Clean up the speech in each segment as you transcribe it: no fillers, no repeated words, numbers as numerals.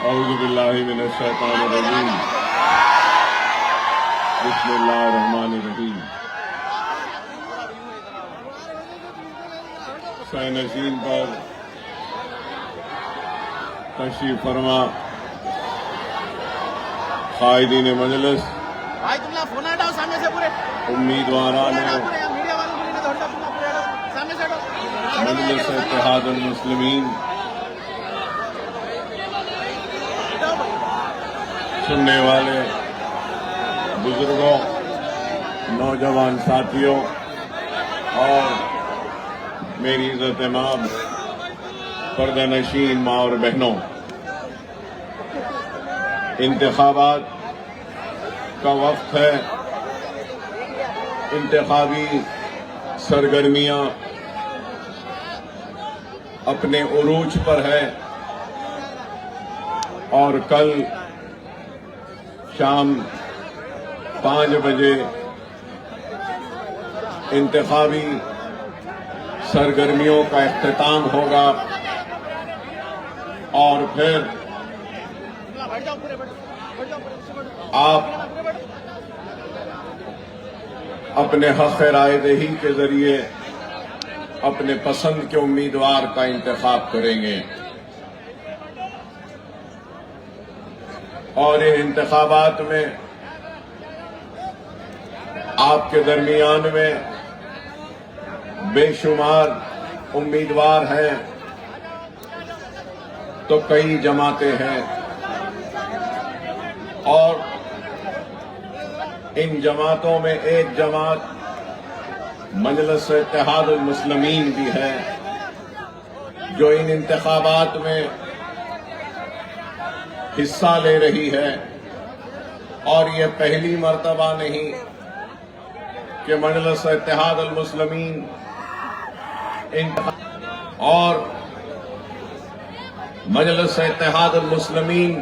औज़ुबिल्लाहि मिनश्शैतानिर्रजीम। बिस्मिल्लाहिर्रहमानिर्रहीम। सैनशीन पर तशरीफ फरमा कायदीन मजलिस, भाई तुमला फोन हटाओ सामने से पूरे उम्मीदवारान मीडिया वालों को नहीं धरता तुमला पूरे हटाओ सामने से हटाओ मजलिस इत्तेहादुल मुस्लिमीन, सुनने वाले बुजुर्गों, नौजवान साथियों और मेरी इज्जत माब पर्दा नशीन माँ और बहनों, इंतखाबात का वक्त है। इंतखाबी सरगर्मियां अपने उरूज पर है और कल शाम 5 बजे इंतखाबी सरगर्मियों का इख्तिताम होगा और फिर आप अपने हक़ रायदही के जरिए अपने पसंद के उम्मीदवार का इंतखाब करेंगे और इन इंतखाबात में आपके दरमियान में बेशुमार उम्मीदवार हैं तो कई जमातें हैं और इन जमातों में एक जमात मजलिस इत्तेहादुल मुस्लिमीन भी है जो इन इंतखाबात में हिस्सा ले रही है। और ये पहली मर्तबा नहीं कि मजलिस इत्तेहादुल मुस्लिमीन और मजलिस इत्तेहादुल मुस्लिमीन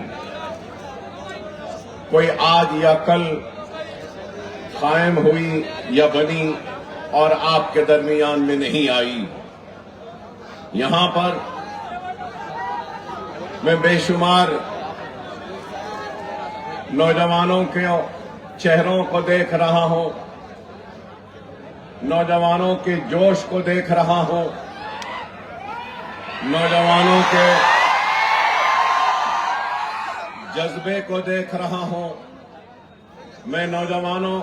कोई आज या कल कायम हुई या बनी और आपके दरमियान में नहीं आई। यहां पर मैं बेशुमार नौजवानों के चेहरों को देख रहा हूं, नौजवानों के जोश को देख रहा हूं, नौजवानों के जज्बे को देख रहा हूं। मैं नौजवानों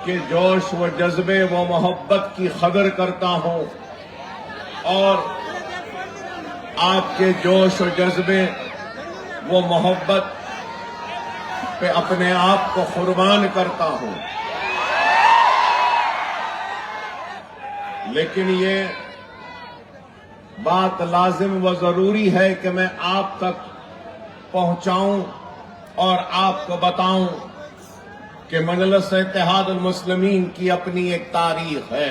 के जोश व जज्बे व मोहब्बत की कदर करता हूं और आपके जोश व जज्बे वो मोहब्बत पे अपने आप को कुर्बान करता हूं। लेकिन ये बात लाजिम व जरूरी है कि मैं आप तक पहुंचाऊं और आपको बताऊं कि मजलिस इत्तेहादुल मुस्लिमीन की अपनी एक तारीख है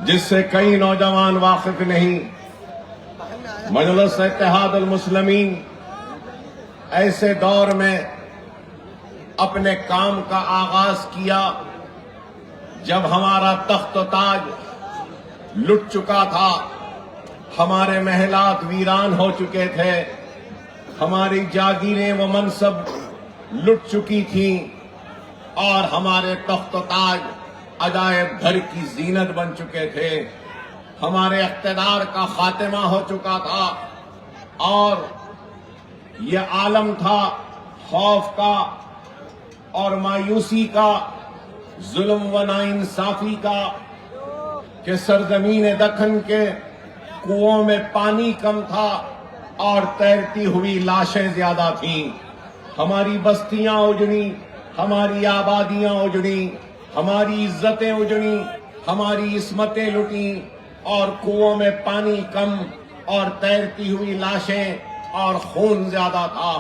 जिससे कई नौजवान वाकिफ नहीं। मजलिस इत्तेहादुल मुस्लिमीन ऐसे दौर में अपने काम का आगाज किया जब हमारा तख्त ताज लुट चुका था, हमारे महलात वीरान हो चुके थे, हमारी जागीरें व मनसब लुट चुकी थीं और हमारे तख्त ताज अजायब घर की जीनत बन चुके थे। हमारे इख्तिदार का खात्मा हो चुका था और ये आलम था खौफ का और मायूसी का, जुल्म व नाइंसाफी का कि सरजमीन दक्कन के कुओं में पानी कम था और तैरती हुई लाशें ज्यादा थीं। हमारी बस्तियां उजड़ी, हमारी आबादियां उजड़ी, हमारी इज्जतें उजड़ी, हमारी इस्मतें लुटी और कुओं में पानी कम और तैरती हुई लाशें और खून ज्यादा था।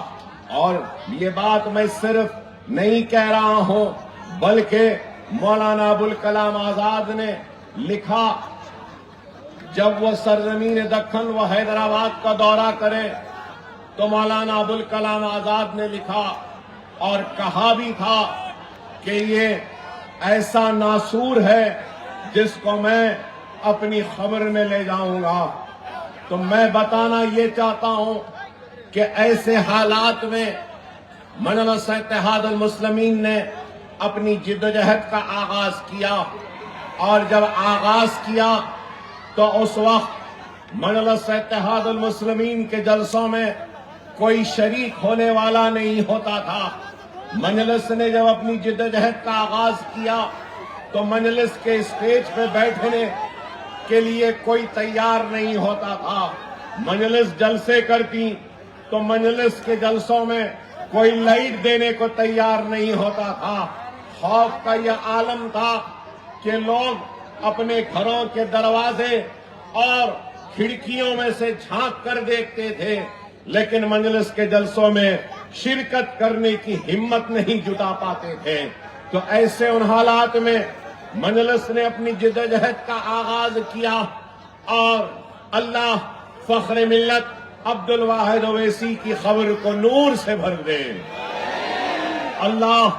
और ये बात मैं सिर्फ नहीं कह रहा हूं बल्कि मौलाना अबुल कलाम आजाद ने लिखा, जब वो सरजमीन दक्कन व हैदराबाद का दौरा करें तो मौलाना अबुल कलाम आजाद ने लिखा और कहा भी था कि ये ऐसा नासूर है जिसको मैं अपनी खबर में ले जाऊंगा। तो मैं बताना ये चाहता हूं कि ऐसे हालात में मजलिस इत्तेहादुल मुस्लिमीन ने अपनी जिद्दोजहद का आगाज किया, और जब आगाज किया तो उस वक्त मजलिस इत्तेहादुल मुस्लिमीन के जलसों में कोई शरीक होने वाला नहीं होता था। मजलिस ने जब अपनी जिद्दोजहद का आगाज किया तो मजलिस के स्टेज पे बैठने के लिए कोई तैयार नहीं होता था। मजलिस जलसे करती तो मजलिस के जलसों में कोई लाइट देने को तैयार नहीं होता था। खौफ का यह आलम था कि लोग अपने घरों के दरवाजे और खिड़कियों में से झांक कर देखते थे, लेकिन मजलिस के जलसों में शिरकत करने की हिम्मत नहीं जुटा पाते थे। तो ऐसे उन हालात में मजलिस ने अपनी जिद्दोजहद का आगाज किया, और अल्लाह फख्र मिल्लत अब्दुल वाहिद ओवैसी की खबर को नूर से भर दे। अल्लाह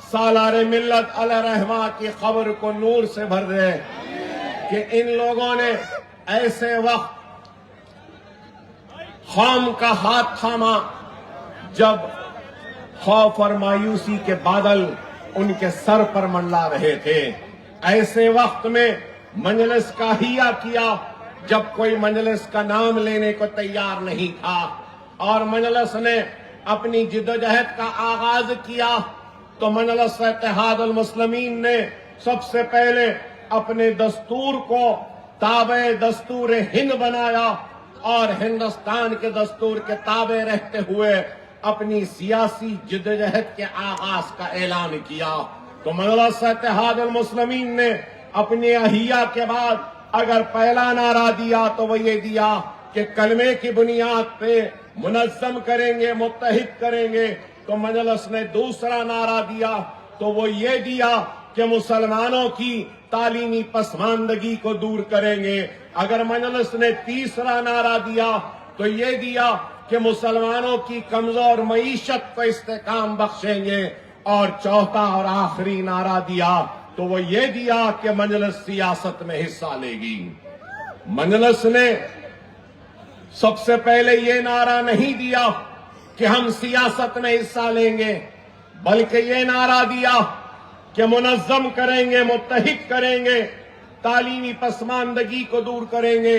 सालारे मिल्लत अलैहि रहमा की खबर को नूर से भर दे कि इन लोगों ने ऐसे वक्त कौम का हाथ थामा जब खौफ और मायूसी के बादल उनके सर पर मंडला रहे थे। ऐसे वक्त में मजलिस का हिया किया जब कोई मजलिस का नाम लेने को तैयार नहीं था, और मजलिस ने अपनी जिद्दोजहद का आगाज किया तो मजलिस इत्तेहादुल मुस्लिमीन ने सबसे पहले अपने दस्तूर को ताबे दस्तूर हिंद बनाया, और हिंदुस्तान के दस्तूर के ताबे रहते हुए अपनी सियासी जिद्दोजहद के आगाज का ऐलान किया। तो मजलिस इत्तेहादुल मुस्लिमीन ने अपने अहिया के बाद अगर पहला नारा दिया तो वो ये दिया कि कलमे की बुनियाद पे मुनज़्ज़म करेंगे, मुत्तहिद करेंगे। तो मजलिस ने दूसरा नारा दिया तो वो ये दिया कि मुसलमानों की तालीमी पसमानदगी को दूर करेंगे। अगर मजलिस ने तीसरा नारा दिया तो ये दिया कि मुसलमानों की कमजोर मईशत को इस्तेकाम बख्शेंगे, और चौथा और आखिरी नारा दिया तो वो ये दिया कि मजलिस सियासत में हिस्सा लेगी। मजलिस ने सबसे पहले ये नारा नहीं दिया कि हम सियासत में हिस्सा लेंगे, बल्कि ये नारा दिया कि मुनज़्ज़म करेंगे, मुत्तहिद करेंगे, तालीमी पसमानदगी को दूर करेंगे,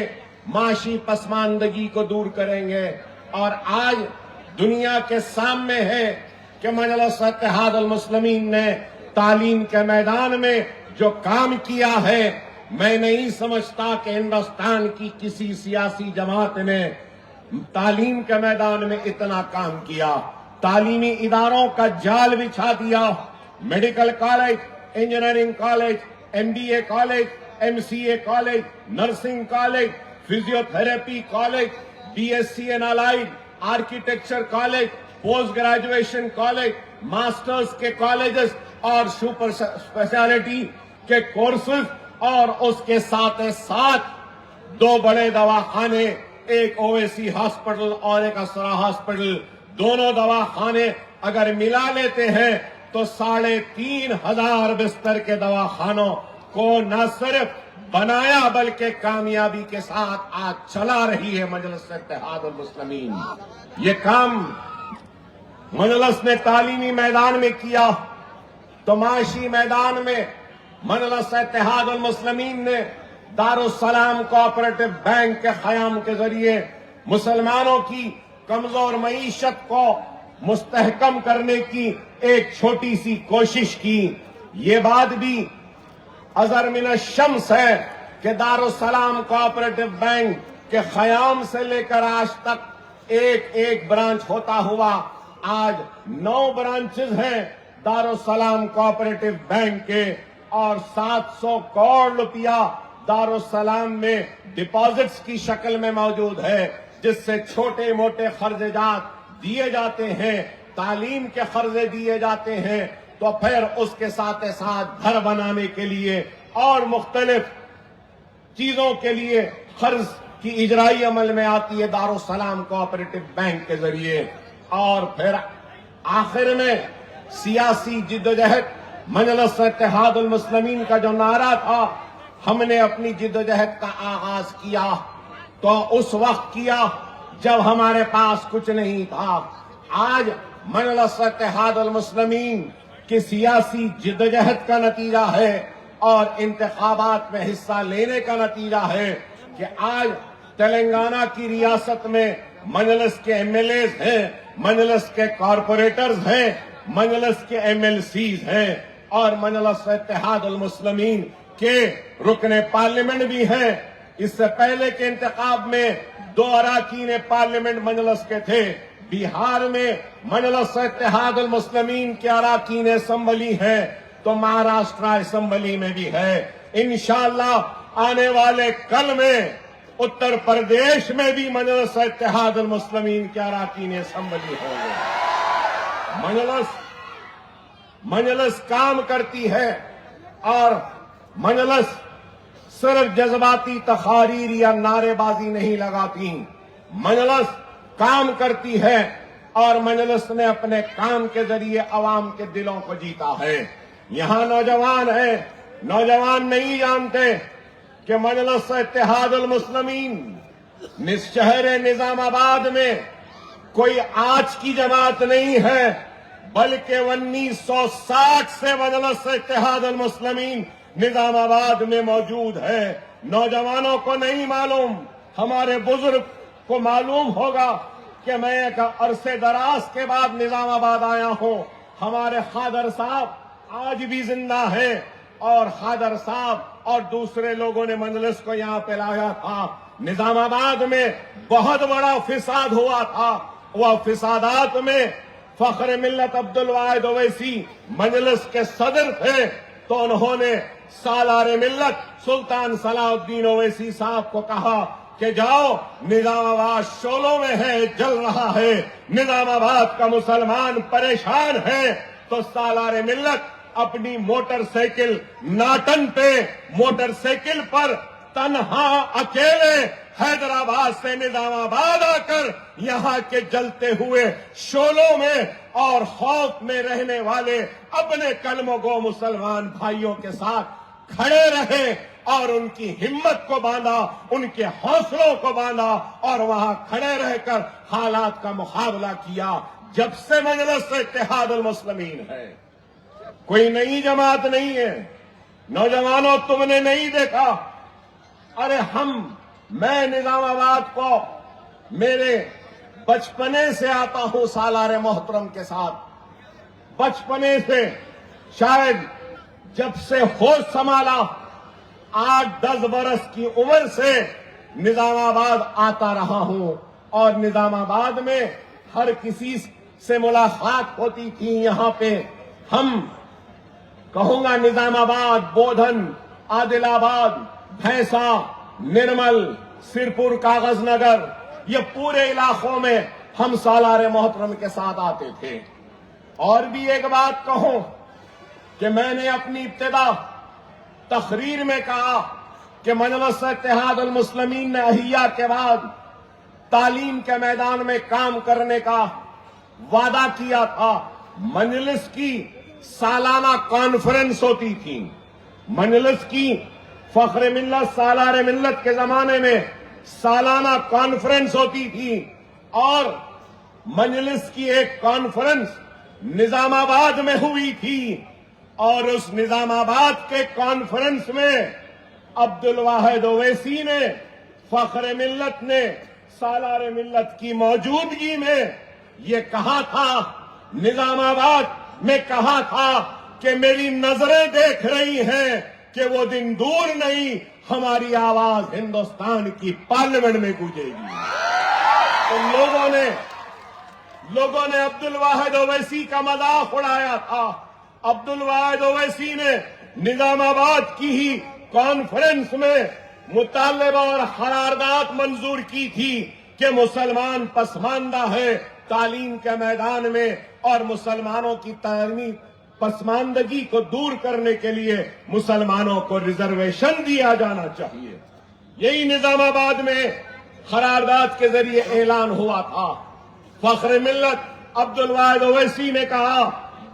माशी पसमानदगी को दूर करेंगे। और आज दुनिया के सामने है कि मजलिस इत्तेहादुल मुस्लिमीन ने तालीम के मैदान में जो काम किया है, मैं नहीं समझता कि हिंदुस्तान की किसी सियासी जमात ने तालीम के मैदान में इतना काम किया। तालीमी इदारों का जाल बिछा दिया। Medical college, engineering college, MBA college, MCA college, nursing college, physiotherapy college, BSc and allied, architecture college, post graduation college, masters के कॉलेजेस और सुपर स्पेशलिटी के कोर्सेज, और उसके साथ साथ 2 बड़े दवाखाने, एक ओवैसी हॉस्पिटल और एक असरा हॉस्पिटल, दोनों दवाखाने अगर मिला लेते हैं तो 3,500 बिस्तर के दवाखानों को न सिर्फ बनाया बल्कि कामयाबी के साथ आज चला रही है मजलिस इत्तेहादुल मुस्लिमीन। ये काम मजलिस ने तालीमी मैदान में किया तो माशी मैदान में मजलिस इत्तेहादुल मुस्लिमीन ने दारुस्सलाम कोऑपरेटिव बैंक के क़याम के जरिए मुसलमानों की कमजोर मईशत को मुस्तहकम करने की एक छोटी सी कोशिश की। ये बात भी अज़र मिन शम्स है कि दारुस्सलाम कोऑपरेटिव बैंक के क़याम से लेकर आज तक एक ब्रांच होता हुआ आज 9 ब्रांचेज हैं दारुस्सलाम कोऑपरेटिव बैंक के, और 700 करोड़ रुपया दारुस्सलाम में डिपॉजिट्स की शक्ल में मौजूद है, जिससे छोटे मोटे खर्जात दिए जाते हैं, तालीम के खर्चे दिए जाते हैं। तो फिर उसके साथ साथ घर बनाने के लिए और मुख्तलिफ चीजों के लिए कर्ज की इजराई अमल में आती है दारुस्सलाम कोऑपरेटिव बैंक के जरिए। और फिर आखिर में सियासी जिद्दोजहद, मजलिस इत्तेहादुल मुस्लिमीन का जो नारा था, हमने अपनी जिद्दोजहद का आगाज किया तो उस वक्त किया जब हमारे पास कुछ नहीं था। आज मजलिस इत्तेहादुल मुस्लिमीन की सियासी जिद्दोजहद का नतीजा है और इंतखाबात में हिस्सा लेने का नतीजा है कि आज तेलंगाना की रियासत में मजलिस के एमएलएज हैं, मजलिस के कॉरपोरेटर्स हैं, मजलिस के एमएलसीज हैं और मजलिस इत्तेहादुल मुस्लिमीन के रुकने पार्लियामेंट भी हैं। इससे पहले के इंतखाब में 2 अराकीन पार्लियामेंट मजलिस के थे। बिहार में मजलिस इत्तेहादुल मुस्लिमीन के अराकीन असेंबली है तो महाराष्ट्र असेंबली में भी है। इंशाअल्लाह आने वाले कल में उत्तर प्रदेश में भी मजलिस इत्तेहादुल मुस्लिमीन के अराकीन असेंबली होंगे। मजलिस काम करती है और मजलिस सिर्फ जज्बाती तकारीर या नारेबाजी नहीं लगाती। मजलिस काम करती है और मजलिस ने अपने काम के जरिए अवाम के दिलों को जीता है। यहां नौजवान हैं, नौजवान नहीं जानते कि मजलिस इत्तेहादुल मुस्लिमीन शहर निजामाबाद में कोई आज की जमात नहीं है, बल्कि 1960 से मजलिस इत्तेहादुल मुस्लिमीन निजामाबाद में मौजूद है। नौजवानों को नहीं मालूम, हमारे बुजुर्ग को मालूम होगा कि मैं एक अरसे दराज के बाद निजामाबाद आया हूं। हमारे खादर साहब आज भी जिंदा है और खादर साहब और दूसरे लोगों ने मजलिस को यहां पे लाया था। निजामाबाद में बहुत बड़ा फिसाद हुआ था। वह फिसादात में फख्र मिल्लत अब्दुल वाहिद ओवैसी मजलिस के सदर थे तो उन्होंने सालार मिल्लत सुल्तान सलाउद्दीन ओवैसी साहब को कहा कि जाओ, निजामाबाद शोलों में है, जल रहा है, निजामाबाद का मुसलमान परेशान है। तो सालार मिल्लत अपनी मोटरसाइकिल नाटन पे मोटरसाइकिल पर तन्हा अकेले हैदराबाद से निजामाबाद आकर यहां के जलते हुए शोलों में और खौफ में रहने वाले अपने कलमगो मुसलमान भाइयों के साथ खड़े रहे और उनकी हिम्मत को बांधा, उनके हौसलों को बांधा और वहां खड़े रहकर हालात का मुकाबला किया। जब से मजलिस इत्तेहादुल मुस्लिमीन है, कोई नई जमात नहीं है। नौजवानों, तुमने नहीं देखा, अरे मैं निजामाबाद को मेरे बचपने से आता हूं सालारे मोहतरम के साथ। बचपने से शायद जब से होश संभाला 8-10 बरस की उम्र से निजामाबाद आता रहा हूं और निजामाबाद में हर किसी से मुलाकात होती थी। यहां पे हम कहूंगा निजामाबाद, बोधन, आदिलाबाद, भैंसा, निर्मल, सिरपुर, कागजनगर, ये पूरे इलाकों में हम सालारे मोहतरम के साथ आते थे। और भी एक बात कहूं कि मैंने अपनी इब्तिदा तकरीर में कहा कि मजलिस इत्तेहादुल मुस्लिमीन ने अहिया के बाद तालीम के मैदान में काम करने का वादा किया था। मजलिस की सालाना कॉन्फ्रेंस होती थी। मजलिस की फख्र मिल्लत सालारे मिल्लत के जमाने में सालाना कॉन्फ्रेंस होती थी और मजलिस की एक कॉन्फ्रेंस निजामाबाद में हुई थी और उस निजामाबाद के कॉन्फ्रेंस में अब्दुल वाहिद ओवैसी ने, फख्र मिल्लत ने सालारे मिल्लत की मौजूदगी में ये कहा था, निजामाबाद में कहा था कि मेरी नजरें देख रही हैं कि वो दिन दूर नहीं, हमारी आवाज हिंदुस्तान की पार्लियामेंट में गूंजेगी। तो लोगों ने अब्दुल वाहिद ओवैसी का मजाक उड़ाया था। अब्दुल वाहिद ओवैसी ने निजामाबाद की ही कॉन्फ्रेंस में मुतालबा और करारदाद मंजूर की थी कि मुसलमान पसमानदा है तालीम के मैदान में और मुसलमानों की तालीमी पसमानदगी को दूर करने के लिए मुसलमानों को रिजर्वेशन दिया जाना चाहिए। यही निजामाबाद में करारदाद के जरिए ऐलान हुआ था। फख्र मिल्लत अब्दुल वाहिद ओवैसी ने कहा,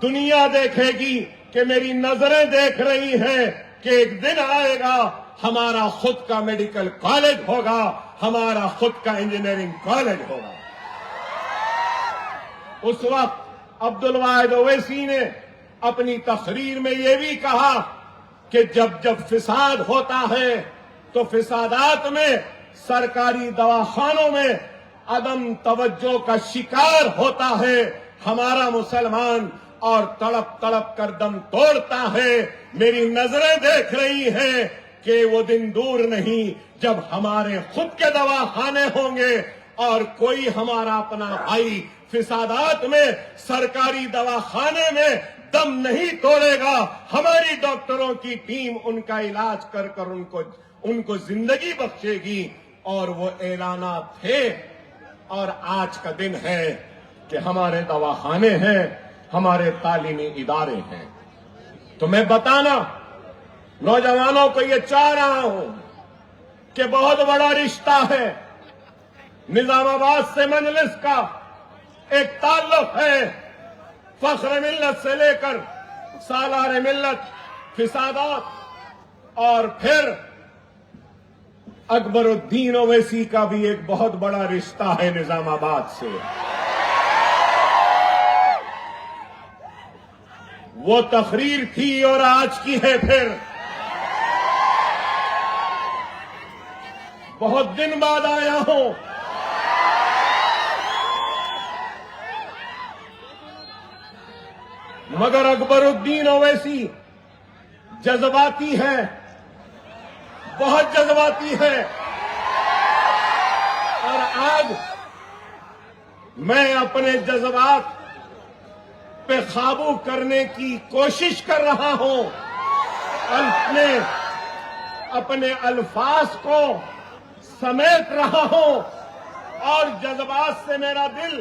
दुनिया देखेगी कि मेरी नजरें देख रही हैं कि एक दिन आएगा हमारा खुद का मेडिकल कॉलेज होगा, हमारा खुद का इंजीनियरिंग कॉलेज होगा। उस वक्त अब्दुल वाहिद ओवैसी ने अपनी तकरीर में यह भी कहा कि जब जब फिसाद होता है तो फिसादात में सरकारी दवाखानों में अदम तवज्जो का शिकार होता है हमारा मुसलमान और तड़प तड़प कर दम तोड़ता है। मेरी नजरें देख रही हैं कि वो दिन दूर नहीं जब हमारे खुद के दवाखाने होंगे और कोई हमारा अपना भाई फिसादात में सरकारी दवाखाने में दम नहीं तोड़ेगा। हमारी डॉक्टरों की टीम उनका इलाज कर कर उनको जिंदगी बख्शेगी। और वो ऐलानात थे और आज का दिन है कि हमारे दवाखाने हैं, हमारे तालीमी इदारे हैं। तो मैं बताना नौजवानों को ये चाह रहा हूं कि बहुत बड़ा रिश्ता है निजामाबाद से मजलिस का, एक ताल्लुक है फख्र मिल्लत से लेकर सालार मिल्लत फिसादात, और फिर अकबरुद्दीन ओवैसी का भी एक बहुत बड़ा रिश्ता है निजामाबाद से। वो तकरीर थी और आज की है फिर। बहुत दिन बाद आया हूं। मगर अकबरुद्दीन ओवैसी जज्बाती है, बहुत जज्बाती है। और आज मैं अपने जज्बात पे काबू करने की कोशिश कर रहा हूं, अपने अल्फाज को समेट रहा हूं और जज्बात से मेरा दिल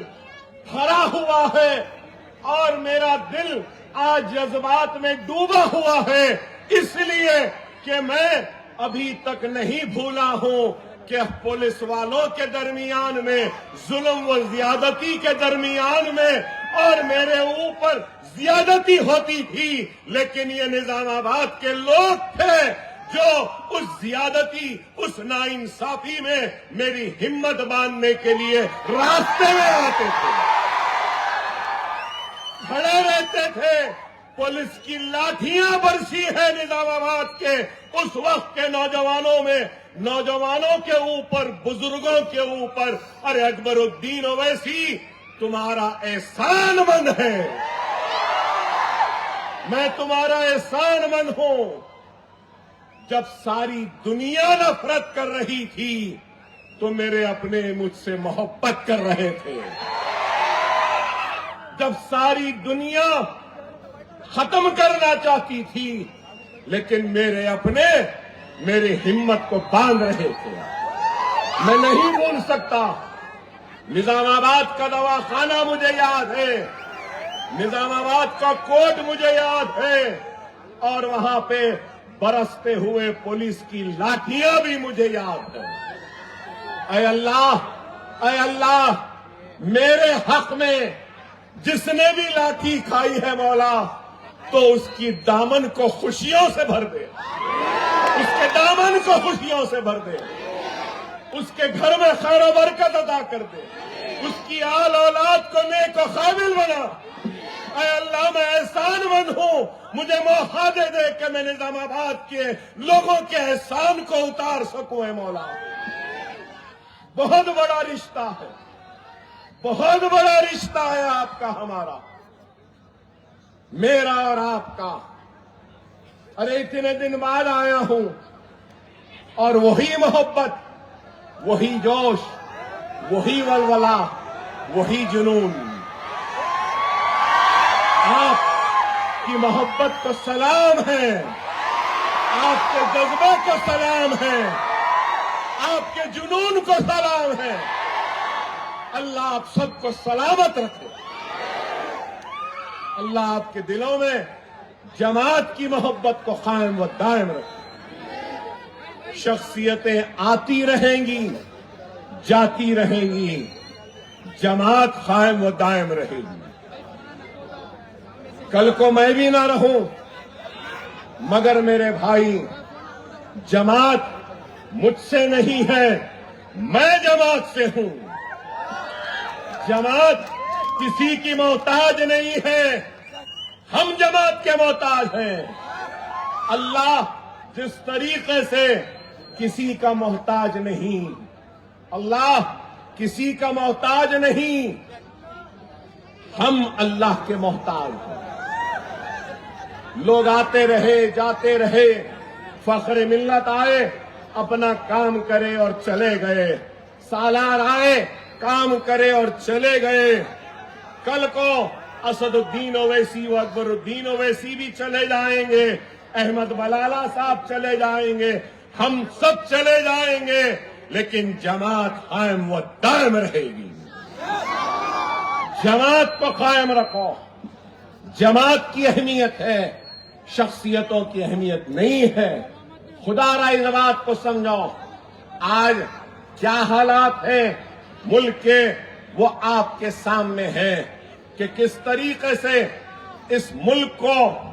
भरा हुआ है और मेरा दिल आज जज्बात में डूबा हुआ है, इसलिए कि मैं अभी तक नहीं भूला हूं कि पुलिस वालों के दरमियान में जुल्म व ज्यादती के दरमियान में और मेरे ऊपर ज्यादती होती थी, लेकिन ये निजामाबाद के लोग थे जो उस ज्यादती, उस नाइंसाफी में मेरी हिम्मत बांधने के लिए रास्ते में आते थे, खड़े रहते थे। पुलिस की लाठियां बरसी है निजामाबाद के उस वक्त के नौजवानों में, नौजवानों के ऊपर, बुजुर्गों के ऊपर। अरे अकबरुद्दीन ओवैसी तुम्हारा एहसानमंद है, मैं तुम्हारा एहसानमंद हूं। जब सारी दुनिया नफरत कर रही थी तो मेरे अपने मुझसे मोहब्बत कर रहे थे। जब सारी दुनिया खत्म करना चाहती थी, लेकिन मेरे अपने मेरी हिम्मत को बांध रहे थे। मैं नहीं भूल सकता, निजामाबाद का दवाखाना मुझे याद है, निजामाबाद का कोर्ट मुझे याद है, और वहां पे बरसते हुए पुलिस की लाठियां भी मुझे याद है। ऐ अल्लाह, मेरे हक में जिसने भी लाठी खाई है मौला, तो उसकी दामन को खुशियों से भर दे, उसके दामन को खुशियों से भर दे, उसके घर में खैर व बरकत अदा कर दे, उसकी आल औलाद को नेक व काबिल बना। ऐ अल्लाह, मैं एहसानमंद हूं, मुझे मौका दे कि मैं निजामाबाद के लोगों के एहसान को उतार सकूं। ऐ मौला, बहुत बड़ा रिश्ता है, बहुत बड़ा रिश्ता है आपका हमारा, मेरा और आपका। अरे इतने दिन बाद आया हूं और वही मोहब्बत, वही जोश, वही वलवला, वही जुनून। आपकी मोहब्बत को सलाम है, आपके जज्बे को सलाम है, आपके जुनून को सलाम है। अल्लाह आप सबको सलामत रखे, अल्लाह आपके दिलों में जमात की मोहब्बत को कायम व दायम रखे। शख्सियतें आती रहेंगी, जाती रहेंगी, जमात कायम व दायम रहेगी। कल को मैं भी ना रहूं, मगर मेरे भाई, जमात मुझसे नहीं है, मैं जमात से हूं। जमात किसी की मोहताज नहीं है, हम जमात के मोहताज हैं। अल्लाह जिस तरीके से किसी का मोहताज नहीं, अल्लाह किसी का मोहताज नहीं, हम अल्लाह के मोहताज हैं। लोग आते रहे जाते रहे, फख्र मिल्लत आए, अपना काम करे और चले गए। सालार आए, काम करे और चले गए। कल को असदुद्दीन ओवैसी व अकबरुद्दीन ओवैसी भी चले जाएंगे, अहमद बलाला साहब चले जाएंगे, हम सब चले जाएंगे, लेकिन जमात कायम व दायम रहेगी। जमात को कायम रखो। जमात की अहमियत है, शख्सियतों की अहमियत नहीं है। खुदारा इस बात को समझो। आज क्या हालात हैं मुल्क के, वो आपके सामने है कि किस तरीके से इस मुल्क को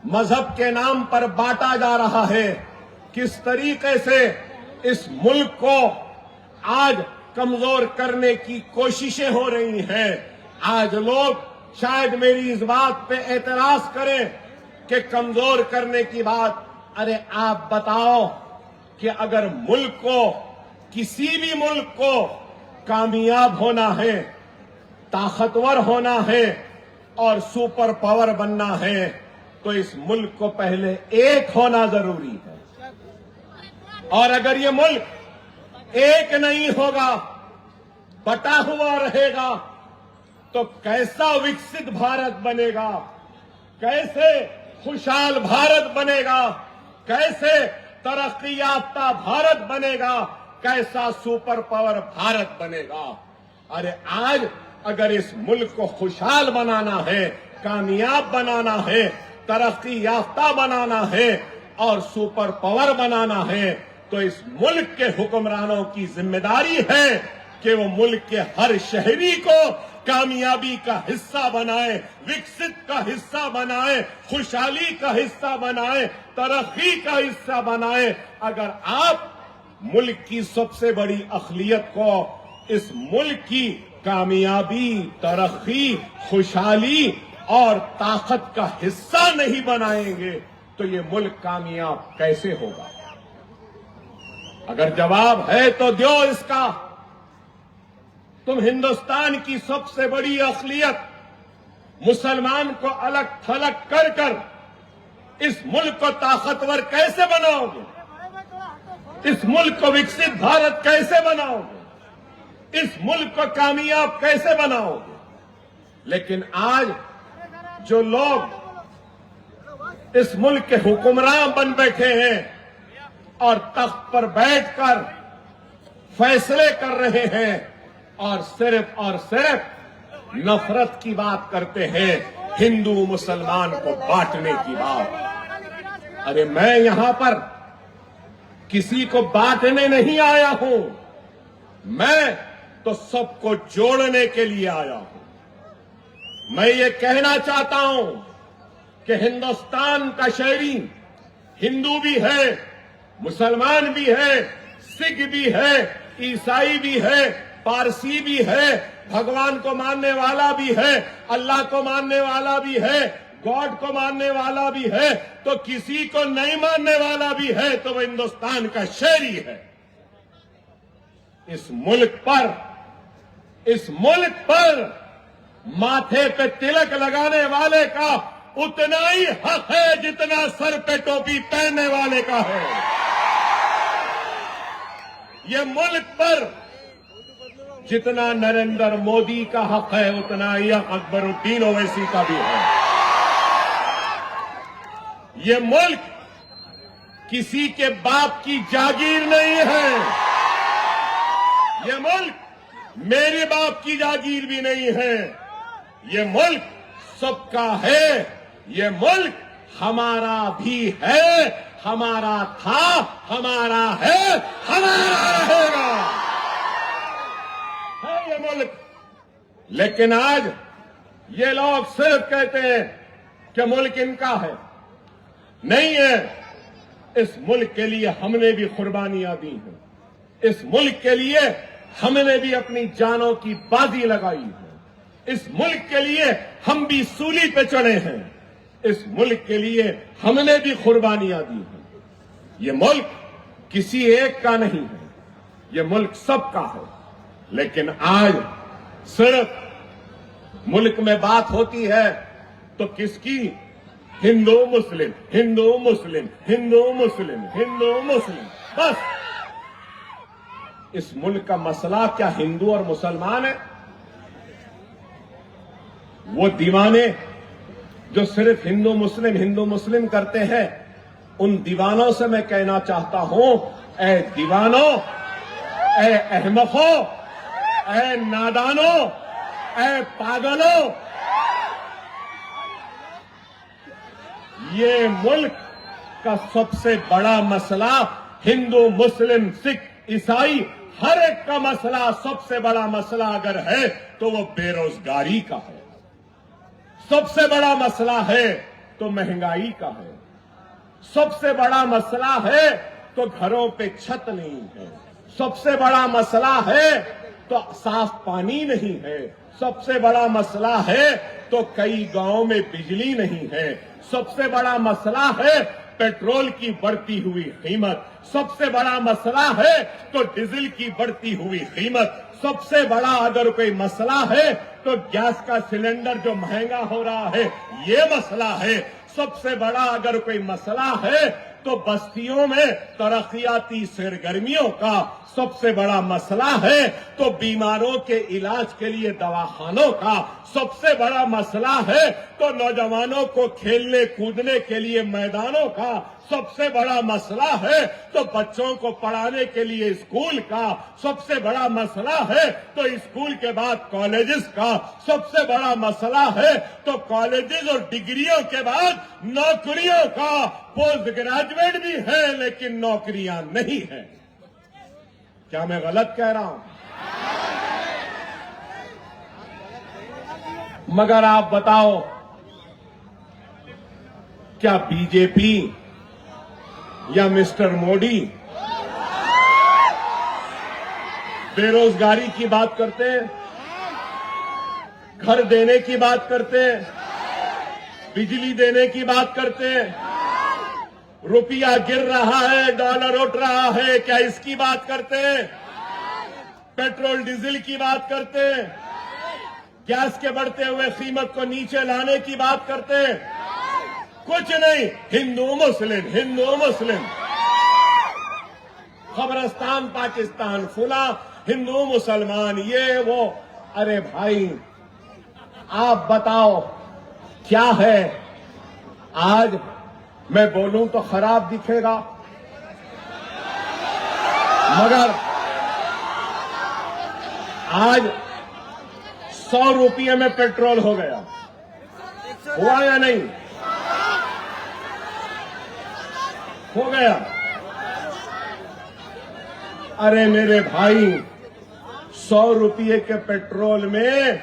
मजहब के नाम पर बांटा जा रहा है, किस तरीके से इस मुल्क को आज कमजोर करने की कोशिशें हो रही हैं। आज लोग शायद मेरी इस बात पे एतराज करें कि कमजोर करने की बात, अरे आप बताओ कि अगर मुल्क को, किसी भी मुल्क को कामयाब होना है, ताकतवर होना है और सुपर पावर बनना है, तो इस मुल्क को पहले एक होना जरूरी है। और अगर ये मुल्क एक नहीं होगा, बटा हुआ रहेगा, तो कैसा विकसित भारत बनेगा, कैसे खुशहाल भारत बनेगा, कैसे तरक्की याफ्ता भारत बनेगा, कैसा सुपर पावर भारत बनेगा। अरे आज अगर इस मुल्क को खुशहाल बनाना है, कामयाब बनाना है, तरक्की याफ्ता बनाना है और सुपर पावर बनाना है, तो इस मुल्क के हुक्मरानों की जिम्मेदारी है कि वो मुल्क के हर शहरी को कामयाबी का हिस्सा बनाए, विकसित का हिस्सा बनाए, खुशहाली का हिस्सा बनाए, तरक्की का हिस्सा बनाए। अगर आप मुल्क की सबसे बड़ी अखिलियत को इस मुल्क की कामयाबी, तरक्की, खुशहाली और ताकत का हिस्सा नहीं बनाएंगे, तो ये मुल्क कामयाब कैसे होगा? अगर जवाब है तो दो इसका। तुम हिंदुस्तान की सबसे बड़ी अखिलियत मुसलमान को अलग थलग कर कर इस मुल्क को ताकतवर कैसे बनाओगे? इस मुल्क को विकसित भारत कैसे बनाओगे? इस मुल्क को कामयाब कैसे बनाओगे? लेकिन आज जो लोग इस मुल्क के हुक्मरान बन बैठे हैं और तख्त पर बैठकर फैसले कर रहे हैं और सिर्फ नफरत की बात करते हैं, हिंदू मुसलमान को बांटने की बात। अरे मैं यहां पर किसी को बांटने नहीं आया हूं, मैं तो सबको जोड़ने के लिए आया हूं। मैं ये कहना चाहता हूं कि हिंदुस्तान का शहरी हिंदू भी है, मुसलमान भी है, सिख भी है, ईसाई भी है, पारसी भी है, भगवान को मानने वाला भी है, अल्लाह को मानने वाला भी है, गॉड को मानने वाला भी है, तो किसी को नहीं मानने वाला भी है, तो वो हिंदुस्तान का शहरी है। इस मुल्क पर माथे पे तिलक लगाने वाले का उतना ही हक है जितना सर पे टोपी पहनने वाले का है। ये मुल्क पर जितना नरेंद्र मोदी का हक है, उतना ही अकबरुद्दीन ओवैसी का भी है। ये मुल्क किसी के बाप की जागीर नहीं है। ये मुल्क मेरे बाप की जागीर भी नहीं है। ये मुल्क सबका है। ये मुल्क हमारा भी है, हमारा था, हमारा है, हमारा रहेगा। है ये मुल्क। लेकिन आज ये लोग सिर्फ कहते हैं कि मुल्क इनका है। नहीं है। इस मुल्क के लिए हमने भी कुर्बानियां दी हैं। इस मुल्क के लिए हमने भी अपनी जानों की बाजी लगाई है। इस मुल्क के लिए हम भी सूली पे चढ़े हैं। इस मुल्क के लिए हमने भी कुर्बानियां दी हैं। ये मुल्क किसी एक का नहीं है, ये मुल्क सबका है। लेकिन आज सिर्फ मुल्क में बात होती है तो किसकी? हिंदू मुस्लिम, हिंदू मुस्लिम, हिंदू मुस्लिम, हिंदू मुस्लिम। बस इस मुल्क का मसला क्या हिंदू और मुसलमान है? वो दीवाने जो सिर्फ हिंदू मुस्लिम करते हैं, उन दीवानों से मैं कहना चाहता हूं, ऐ दीवानों, ऐ अहमकों, ऐ नादानों, ऐ पागलों, ये मुल्क का सबसे बड़ा मसला हिंदू मुस्लिम सिख ईसाई हर एक का मसला, सबसे बड़ा मसला अगर है तो वो बेरोजगारी का है। सबसे बड़ा मसला है तो महंगाई का है। सबसे बड़ा मसला है तो घरों पे छत नहीं है। सबसे बड़ा मसला है तो साफ पानी नहीं है। सबसे बड़ा मसला है तो कई गांवों में बिजली नहीं है। सबसे बड़ा मसला है पेट्रोल की बढ़ती हुई कीमत। सबसे बड़ा मसला है तो डीजल की बढ़ती हुई कीमत। सबसे बड़ा अगर कोई मसला है तो गैस का सिलेंडर जो महंगा हो रहा है, ये मसला है। सबसे बड़ा अगर कोई मसला है तो बस्तियों में तरक्याती सरगर्मियों का सबसे बड़ा मसला है। तो बीमारों के इलाज के लिए दवाखानों का सबसे बड़ा मसला है। तो नौजवानों को खेलने कूदने के लिए मैदानों का सबसे बड़ा मसला है। तो बच्चों को पढ़ाने के लिए स्कूल का सबसे बड़ा मसला है। तो स्कूल के बाद कॉलेजेस का सबसे बड़ा मसला है। तो कॉलेजेस और डिग्रियों के बाद नौकरियों का, पोस्ट ग्रेजुएट भी है लेकिन नौकरियां नहीं है। क्या मैं गलत कह रहा हूं? मगर आप बताओ, क्या बीजेपी या मिस्टर मोदी बेरोजगारी की बात करते हैं, घर देने की बात करते हैं, बिजली देने की बात करते हैं, रुपया गिर रहा है, डॉलर उठ रहा है, क्या इसकी बात करते हैं? पेट्रोल डीजल की बात करते हैं, गैस के बढ़ते हुए कीमत को नीचे लाने की बात करते हैं? कुछ नहीं। हिंदू मुस्लिम, हिंदू मुस्लिम, खबरस्तान पाकिस्तान, फुला हिंदू मुसलमान, ये वो। अरे भाई आप बताओ क्या है? आज मैं बोलूं तो खराब दिखेगा, मगर आज 100 रुपये में पेट्रोल हो गया, हुआ या नहीं? हो गया। अरे मेरे भाई, 100 रुपये के पेट्रोल में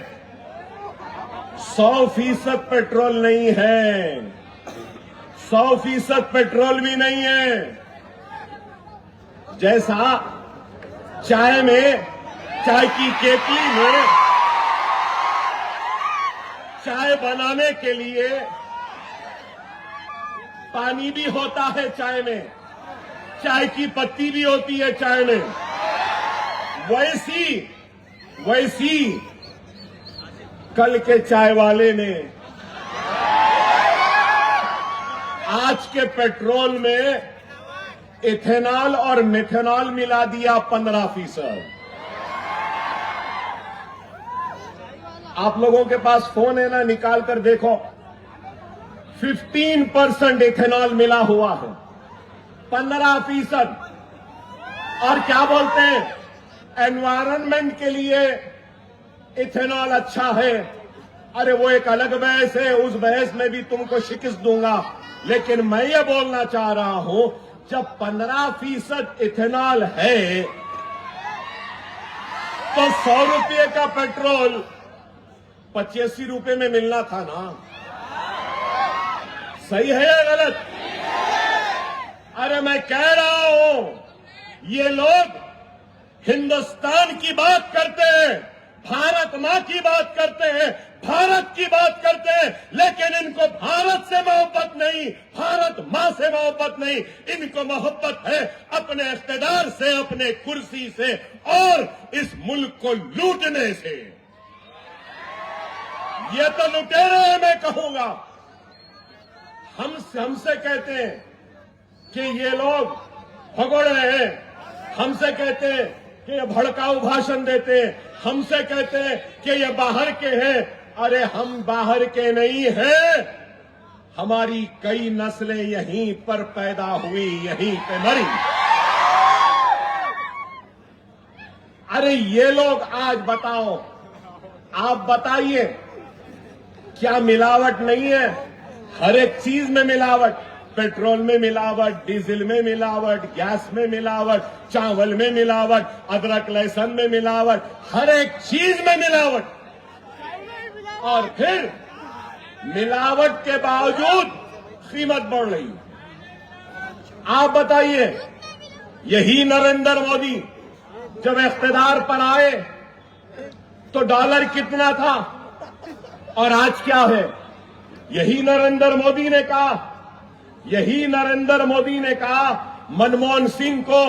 100% पेट्रोल नहीं है, 100% पेट्रोल भी नहीं है। जैसा चाय में, चाय की केतली में चाय बनाने के लिए पानी भी होता है, चाय में चाय की पत्ती भी होती है चाय में, वैसी कल के चाय वाले ने आज के पेट्रोल में इथेनॉल और मिथेनॉल मिला दिया 15%। आप लोगों के पास फोन है ना, निकाल कर देखो, 15% इथेनॉल मिला हुआ है, 15%। और क्या बोलते हैं, एनवायरनमेंट के लिए इथेनॉल अच्छा है। अरे वो एक अलग बहस है, उस बहस में भी तुमको शिकस्त दूंगा। लेकिन मैं ये बोलना चाह रहा हूं, जब 15% इथेनॉल है तो 100 रुपये का पेट्रोल 85 रुपये में मिलना था ना। सही है या गलत? अरे मैं कह रहा हूं, ये लोग हिंदुस्तान की बात करते हैं, भारत मां की बात करते हैं, भारत की बात करते हैं, लेकिन इनको भारत से मोहब्बत नहीं, भारत मां से मोहब्बत नहीं, इनको मोहब्बत है अपने इख्तिदार से, अपने कुर्सी से और इस मुल्क को लूटने से। ये तो लुटेरे हैं, मैं कहूंगा। हमसे कहते हैं कि ये लोग भगोड़ रहे हैं, हमसे कहते हैं कि ये भड़काऊ भाषण देते हैं, हमसे कहते हैं कि ये बाहर के हैं। अरे हम बाहर के नहीं हैं, हमारी कई नस्लें यहीं पर पैदा हुई, यहीं पे मरी। अरे ये लोग आज बताओ, आप बताइए, क्या मिलावट नहीं है? हर एक चीज में मिलावट, पेट्रोल में मिलावट, डीजल में मिलावट, गैस में मिलावट, चावल में मिलावट, अदरक लहसुन में मिलावट, हर एक चीज में मिलावट। और फिर मिलावट के बावजूद कीमत बढ़ रही। आप बताइए, यही नरेंद्र मोदी जब इख्तिदार पर आए तो डॉलर कितना था और आज क्या है? यही नरेंद्र मोदी ने कहा, यही नरेंद्र मोदी ने कहा मनमोहन सिंह को,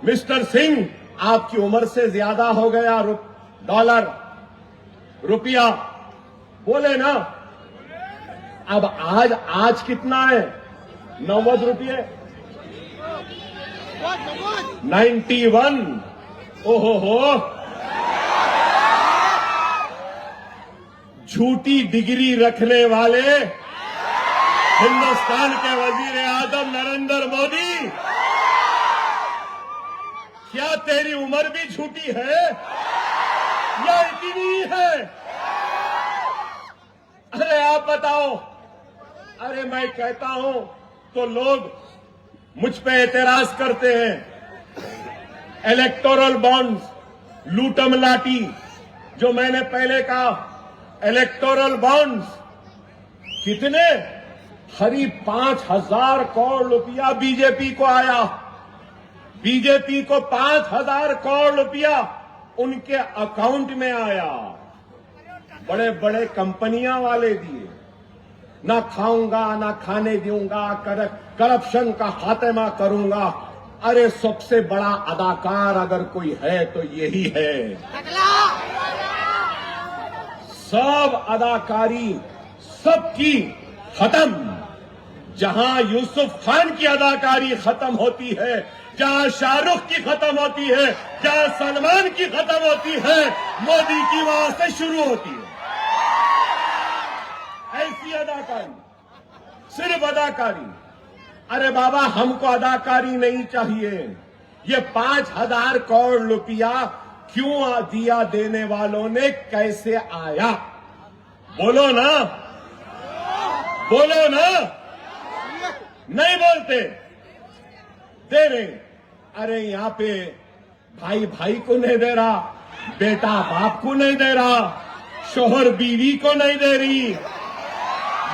मिस्टर सिंह आपकी उम्र से ज्यादा हो गया डॉलर, रुपया, बोले ना। अब आज कितना है? 90 रुपये, 91। ओहो हो, झूठी डिग्री रखने वाले हिंदुस्तान के वजीर आजम नरेंद्र मोदी, क्या तेरी उम्र भी झूठी है या इतनी है? अरे आप बताओ। अरे मैं कहता हूं तो लोग मुझ पे एतराज करते हैं। इलेक्टोरल बॉन्ड्स, लूटम लाटी, जो मैंने पहले कहा, इलेक्टोरल बॉन्ड्स कितने? करीब 5,000 करोड़ रुपया बीजेपी को आया। बीजेपी को 5,000 करोड़ रुपया उनके अकाउंट में आया। बड़े बड़े कंपनियां वाले दिए। ना खाऊंगा, ना खाने दूंगा, करप्शन का खात्मा करूंगा। अरे सबसे बड़ा अदाकार अगर कोई है तो यही है। सब अदाकारी सबकी खत्म। जहां यूसुफ खान की अदाकारी खत्म होती है, जहां शाहरुख की खत्म होती है, जहां सलमान की खत्म होती है, मोदी की वहां से शुरू होती है। ऐसी अदाकारी, सिर्फ अदाकारी। अरे बाबा, हमको अदाकारी नहीं चाहिए। ये 5,000 करोड़ रुपया क्यों दिया? देने वालों ने कैसे आया? बोलो ना, बोलो ना। नहीं बोलते, दे रहे। अरे यहां पे भाई भाई को नहीं दे रहा, बेटा बाप को नहीं दे रहा, शोहर बीवी को नहीं दे रही,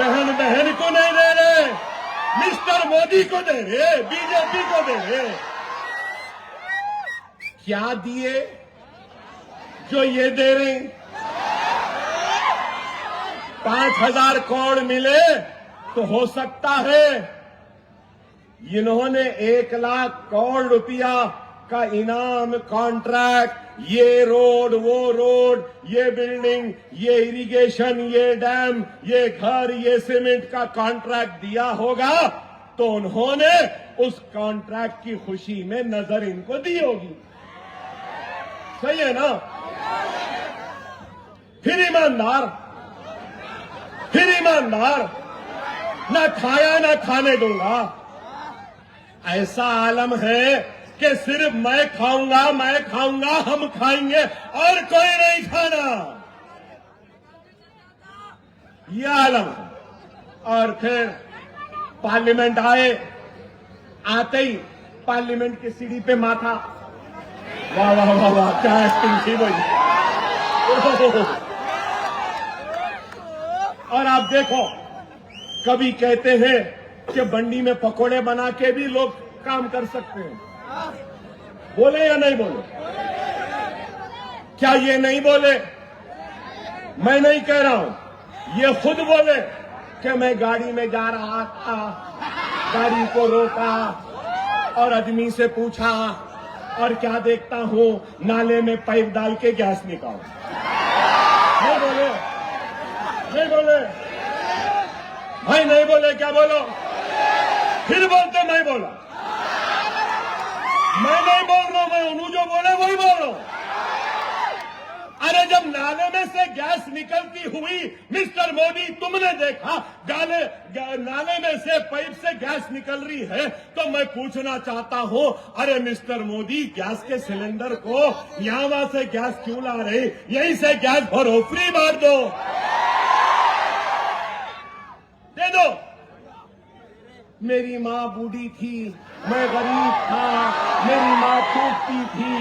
बहन बहन को नहीं दे रहे, मिस्टर मोदी को दे रहे, बीजेपी को दे रहे। क्या दिए जो ये दे रहे? 5,000 करोड़ मिले तो हो सकता है इन्होंने 1 लाख करोड़ रुपया का इनाम, कॉन्ट्रैक्ट, ये रोड, वो रोड, ये बिल्डिंग, ये इरिगेशन, ये डैम, ये घर, ये सीमेंट का कॉन्ट्रैक्ट दिया होगा तो उन्होंने उस कॉन्ट्रैक्ट की खुशी में नजर इनको दी होगी। सही है ना? फिर ईमानदार, ना खाया ना खाने दूंगा। ऐसा आलम है कि सिर्फ मैं खाऊंगा, हम खाएंगे और कोई नहीं खाना, यह आलम है। और फिर पार्लियामेंट आते ही पार्लियामेंट की सीढ़ी पे माथा, वाह वाह वाह वाह, क्या एक्टिंग थी भाई। और आप देखो, कभी कहते हैं कि बंडी में पकोड़े बना के भी लोग काम कर सकते हैं। बोले या नहीं बोले? क्या ये नहीं बोले? मैं नहीं कह रहा हूं, ये खुद बोले कि मैं गाड़ी में जा रहा था, गाड़ी को रोका और आदमी से पूछा और क्या देखता हूं, नाले में पाइप डाल के गैस निकालो। नहीं बोले? नहीं बोले भाई? नहीं बोले? क्या बोलो? फिर बोलते मैं बोला। मैं नहीं बोल रहा हूं, मैं उन्होंने जो बोले वही बोल रहा हूं। अरे जब नाले में से गैस निकलती हुई मिस्टर मोदी तुमने देखा, नाले में से पाइप से गैस निकल रही है, तो मैं पूछना चाहता हूं, अरे मिस्टर मोदी गैस के सिलेंडर को यहां वहां से गैस क्यों ला रहे? यहीं से गैस भरो, फ्री बांट दो, दे दो। मेरी माँ बूढ़ी थी, मैं गरीब था, मेरी माँ फूकती थी,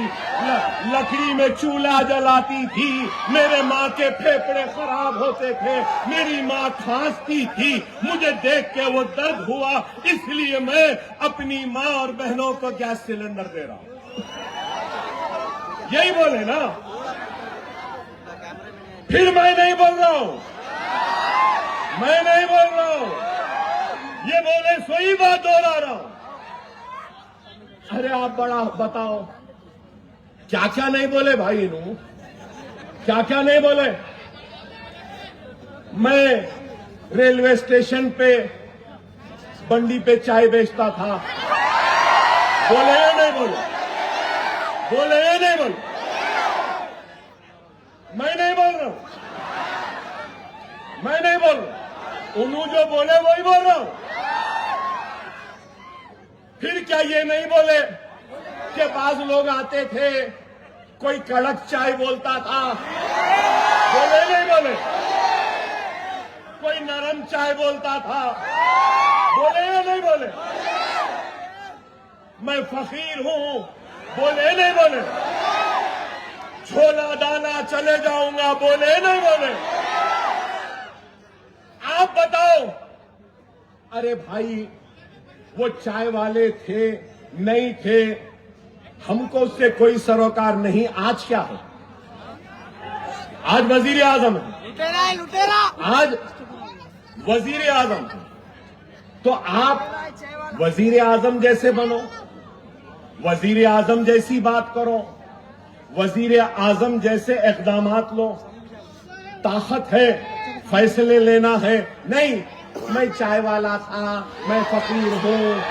लकड़ी में चूल्हा जलाती थी, मेरे माँ के फेफड़े खराब होते थे, मेरी माँ खांसती थी, मुझे देख के वो दर्द हुआ, इसलिए मैं अपनी माँ और बहनों को गैस सिलेंडर दे रहा हूं। यही बोले ना? फिर मैं नहीं बोल रहा हूं, मैं नहीं बोल रहा हूं, ये बोले सोई बात दोहरा रहा हूं। अरे आप बड़ा बताओ, क्या क्या नहीं बोले भाई? इन्हों क्या क्या नहीं बोले? मैं रेलवे स्टेशन पे बंडी पे चाय बेचता था, बोले या नहीं बोले? बोले या नहीं बोले? मैं नहीं बोल रहा हूं, मैं नहीं बोल रहा, उन्होंने जो बोले वही बोल रहा हूं। फिर क्या ये नहीं बोले कि बाज लोग आते थे, कोई कड़क चाय बोलता था, बोले नहीं बोले? कोई नरम चाय बोलता था, बोले या नहीं बोले? मैं फकीर हूं, बोले नहीं बोले? छोला दाना चले जाऊंगा, बोले नहीं बोले? आप बताओ। अरे भाई वो चाय वाले थे नहीं थे, हमको उससे कोई सरोकार नहीं। आज क्या है? आज वजीर आजम है, लुटेरा है, लुटेरा। आज वजीर आजम है, तो आप वजीर आजम जैसे बनो, वजीर आजम जैसी बात करो, वजीर आजम जैसे इक़दामात लो। ताकत है, फैसले लेना है। नहीं, मैं चाय वाला था, मैं फकीर हूं,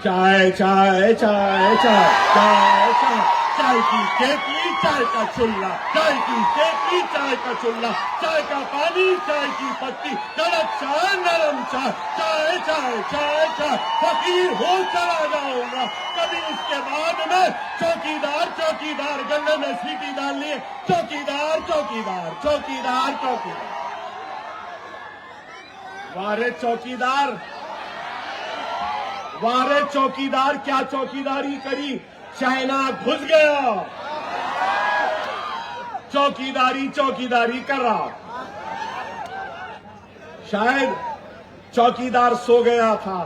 चाय चाय चाय चाय चाय चाय चाय की केतली, चाय का चुल्ला, चाय की केतली, चाय का चुल्ला, चाय का पानी, चाय की पत्ती, कड़क चाय, नरम चाय, चाय चाय चाय चाय, फकीर हो चला जाऊंगा। कभी उसके बाद में चौकीदार चौकीदार, गले में सीटी डालनी है, चौकीदार चौकीदार चौकीदार चौकीदार। वारे चौकीदार, वारे चौकीदार, क्या चौकीदारी करी? चाइना घुस गया, चौकीदारी चौकीदारी कर रहा। शायद चौकीदार सो गया था,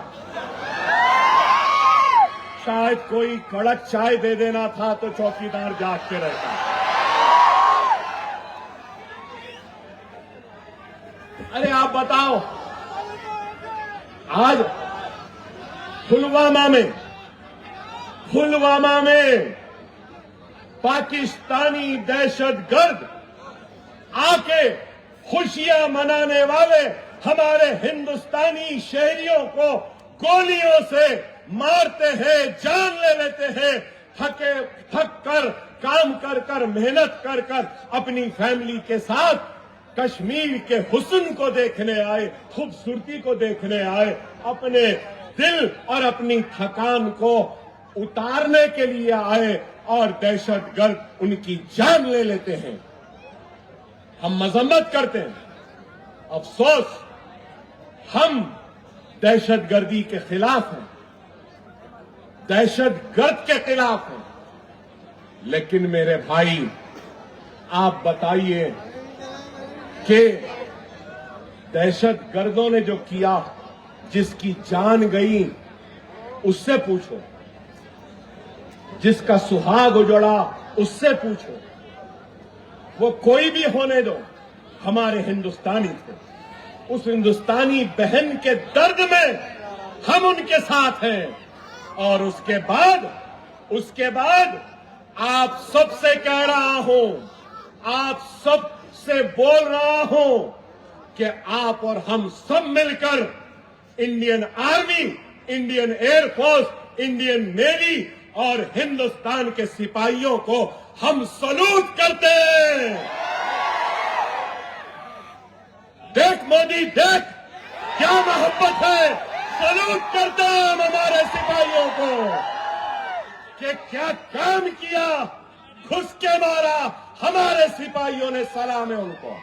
शायद कोई कड़क चाय दे देना था तो चौकीदार जाग के रहता। अरे आप बताओ, आज पुलवामा में पाकिस्तानी दहशतगर्द आके खुशियां मनाने वाले हमारे हिंदुस्तानी शहरियों को गोलियों से मारते हैं, जान ले लेते हैं। थक कर काम कर कर मेहनत कर कर अपनी फैमिली के साथ कश्मीर के हुस्न को देखने आए, खूबसूरती को देखने आए, अपने दिल और अपनी थकान को उतारने के लिए आए और दहशतगर्द उनकी जान ले लेते हैं। हम मजम्मत करते हैं, अफसोस हम दहशतगर्दी के खिलाफ हैं, दहशतगर्द के खिलाफ हैं। लेकिन मेरे भाई आप बताइए कि दहशतगर्दों ने जो किया, जिसकी जान गई, उससे पूछो। जिसका सुहाग उजड़ा उससे पूछो। वो कोई भी होने दो, हमारे हिंदुस्तानी थे। उस हिंदुस्तानी बहन के दर्द में हम उनके साथ हैं। और उसके बाद आप सबसे कह रहा हूं, आप सबसे बोल रहा हूं कि आप और हम सब मिलकर Indian army, Indian air force, Indian navy और हिंदुस्तान के सिपाहियों को हम सलूट करते हैं। देख मोदी, देख क्या मोहब्बत है। सलूट करते हैं हम हमारे सिपाहियों को कि क्या काम किया, घुस के मारा। हमारे सिपाहियों ने सलाम है उनको।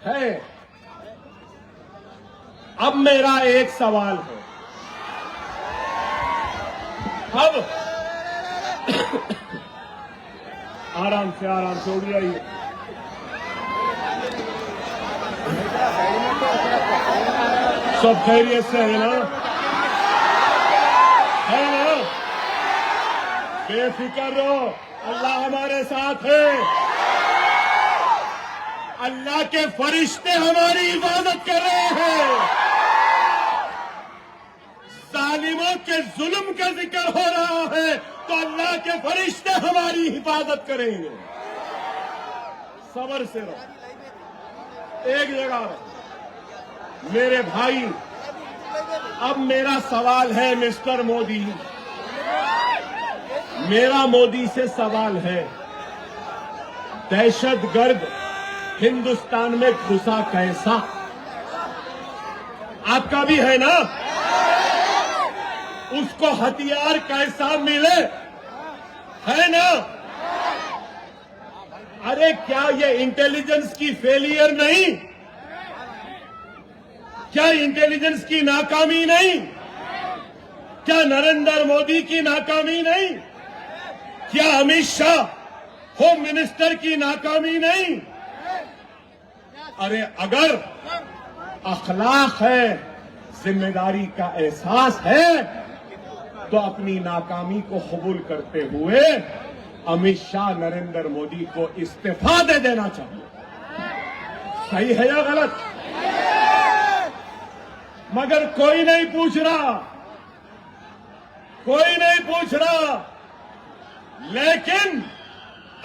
है अब मेरा एक सवाल है। अब आराम से उड़ जाइए। सब खैरियत से है ना? है ना? बेफिक्र रहो, अल्लाह हमारे साथ है। अल्लाह के फरिश्ते हमारी हिफाजत कर रहे हैं। जालिमों के जुल्म का जिक्र हो रहा है तो अल्लाह के फरिश्ते हमारी हिफाजत करेंगे। सब्र से रहो, एक जगह रहो मेरे भाई। अब मेरा सवाल है मिस्टर मोदी, मेरा मोदी से सवाल है, दहशतगर्द हिंदुस्तान में घुसा कैसा? आपका भी है ना? उसको हथियार कैसा मिले, है ना? अरे क्या ये इंटेलिजेंस की फेलियर नहीं? क्या इंटेलिजेंस की नाकामी नहीं? क्या नरेंद्र मोदी की नाकामी नहीं? क्या अमित शाह होम मिनिस्टर की नाकामी नहीं? अरे अगर अखलाक है, जिम्मेदारी का एहसास है तो अपनी नाकामी को कबूल करते हुए अमित शाह नरेंद्र मोदी को इस्तीफा दे देना चाहिए। सही है या गलत? मगर कोई नहीं पूछ रहा, कोई नहीं पूछ रहा। लेकिन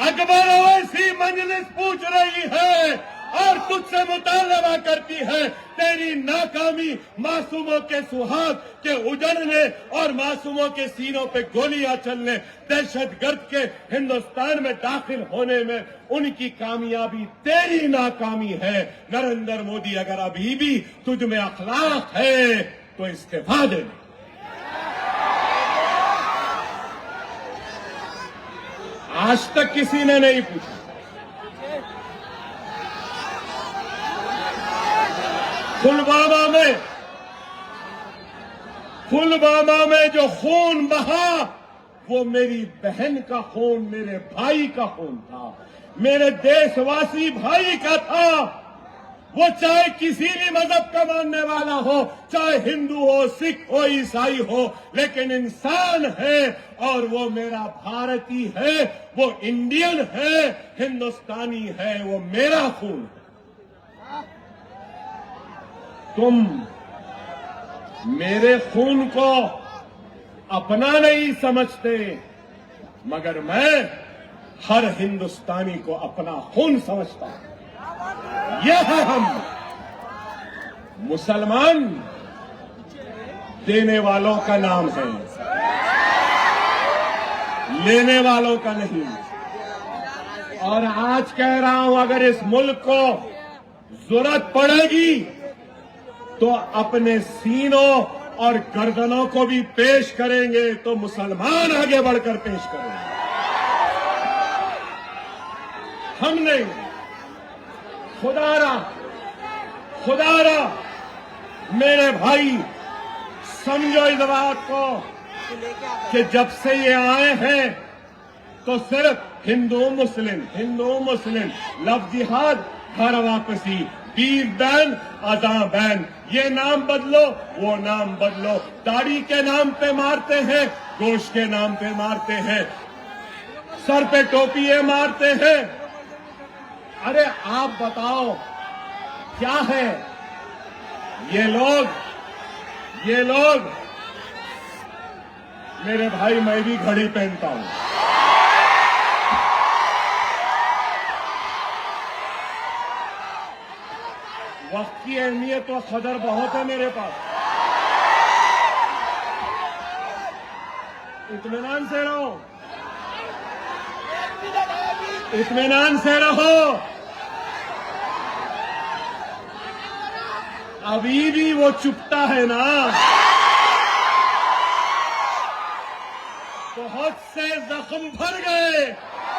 अकबर ओवैसी मजलिस पूछ रही है और तुझसे मुतालबा करती है। तेरी नाकामी मासूमों के सुहाग के उजड़ने और मासूमों के सीनों पे गोलियां चलने, दहशतगर्द के हिंदुस्तान में दाखिल होने में उनकी कामयाबी तेरी नाकामी है। नरेंद्र मोदी, अगर अभी भी तुझ में अखलाक है तो इस्तीफा दे। आज तक किसी ने नहीं पूछा। पुलवामा में जो खून बहा वो मेरी बहन का खून, मेरे भाई का खून था, मेरे देशवासी भाई का था। वो चाहे किसी भी मजहब का मानने वाला हो, चाहे हिंदू हो, सिख हो, ईसाई हो, लेकिन इंसान है और वो मेरा भारतीय है, वो इंडियन है, हिंदुस्तानी है, वो मेरा खून है। तुम मेरे खून को अपना नहीं समझते, मगर मैं हर हिंदुस्तानी को अपना खून समझता हूं। यह है हम मुसलमान देने वालों का नाम है, लेने वालों का नहीं। और आज कह रहा हूं, अगर इस मुल्क को जरूरत पड़ेगी तो अपने सीनों और गर्दनों को भी पेश करेंगे, तो मुसलमान आगे बढ़कर पेश करेंगे, हम नहीं। खुदारा मेरे भाई, समझो इस बात को कि जब से ये आए हैं तो सिर्फ हिंदू मुस्लिम, लव जिहाद, घर वापसी, बीफ बैन, अज़ां बैन। ये नाम बदलो, वो नाम बदलो। दाढ़ी के नाम पे मारते हैं, गोश्त के नाम पे मारते हैं, सर पे टोपियां मारते हैं। अरे आप बताओ क्या है? ये लोग मेरे भाई, मैं भी घड़ी पहनता हूं। वक्त की अहमियत और कदर बहुत है मेरे पास। इत्मीनान से रहो, इत्मीनान से रहो। अभी भी वो चुपता है ना। बहुत से जख्म भर गए,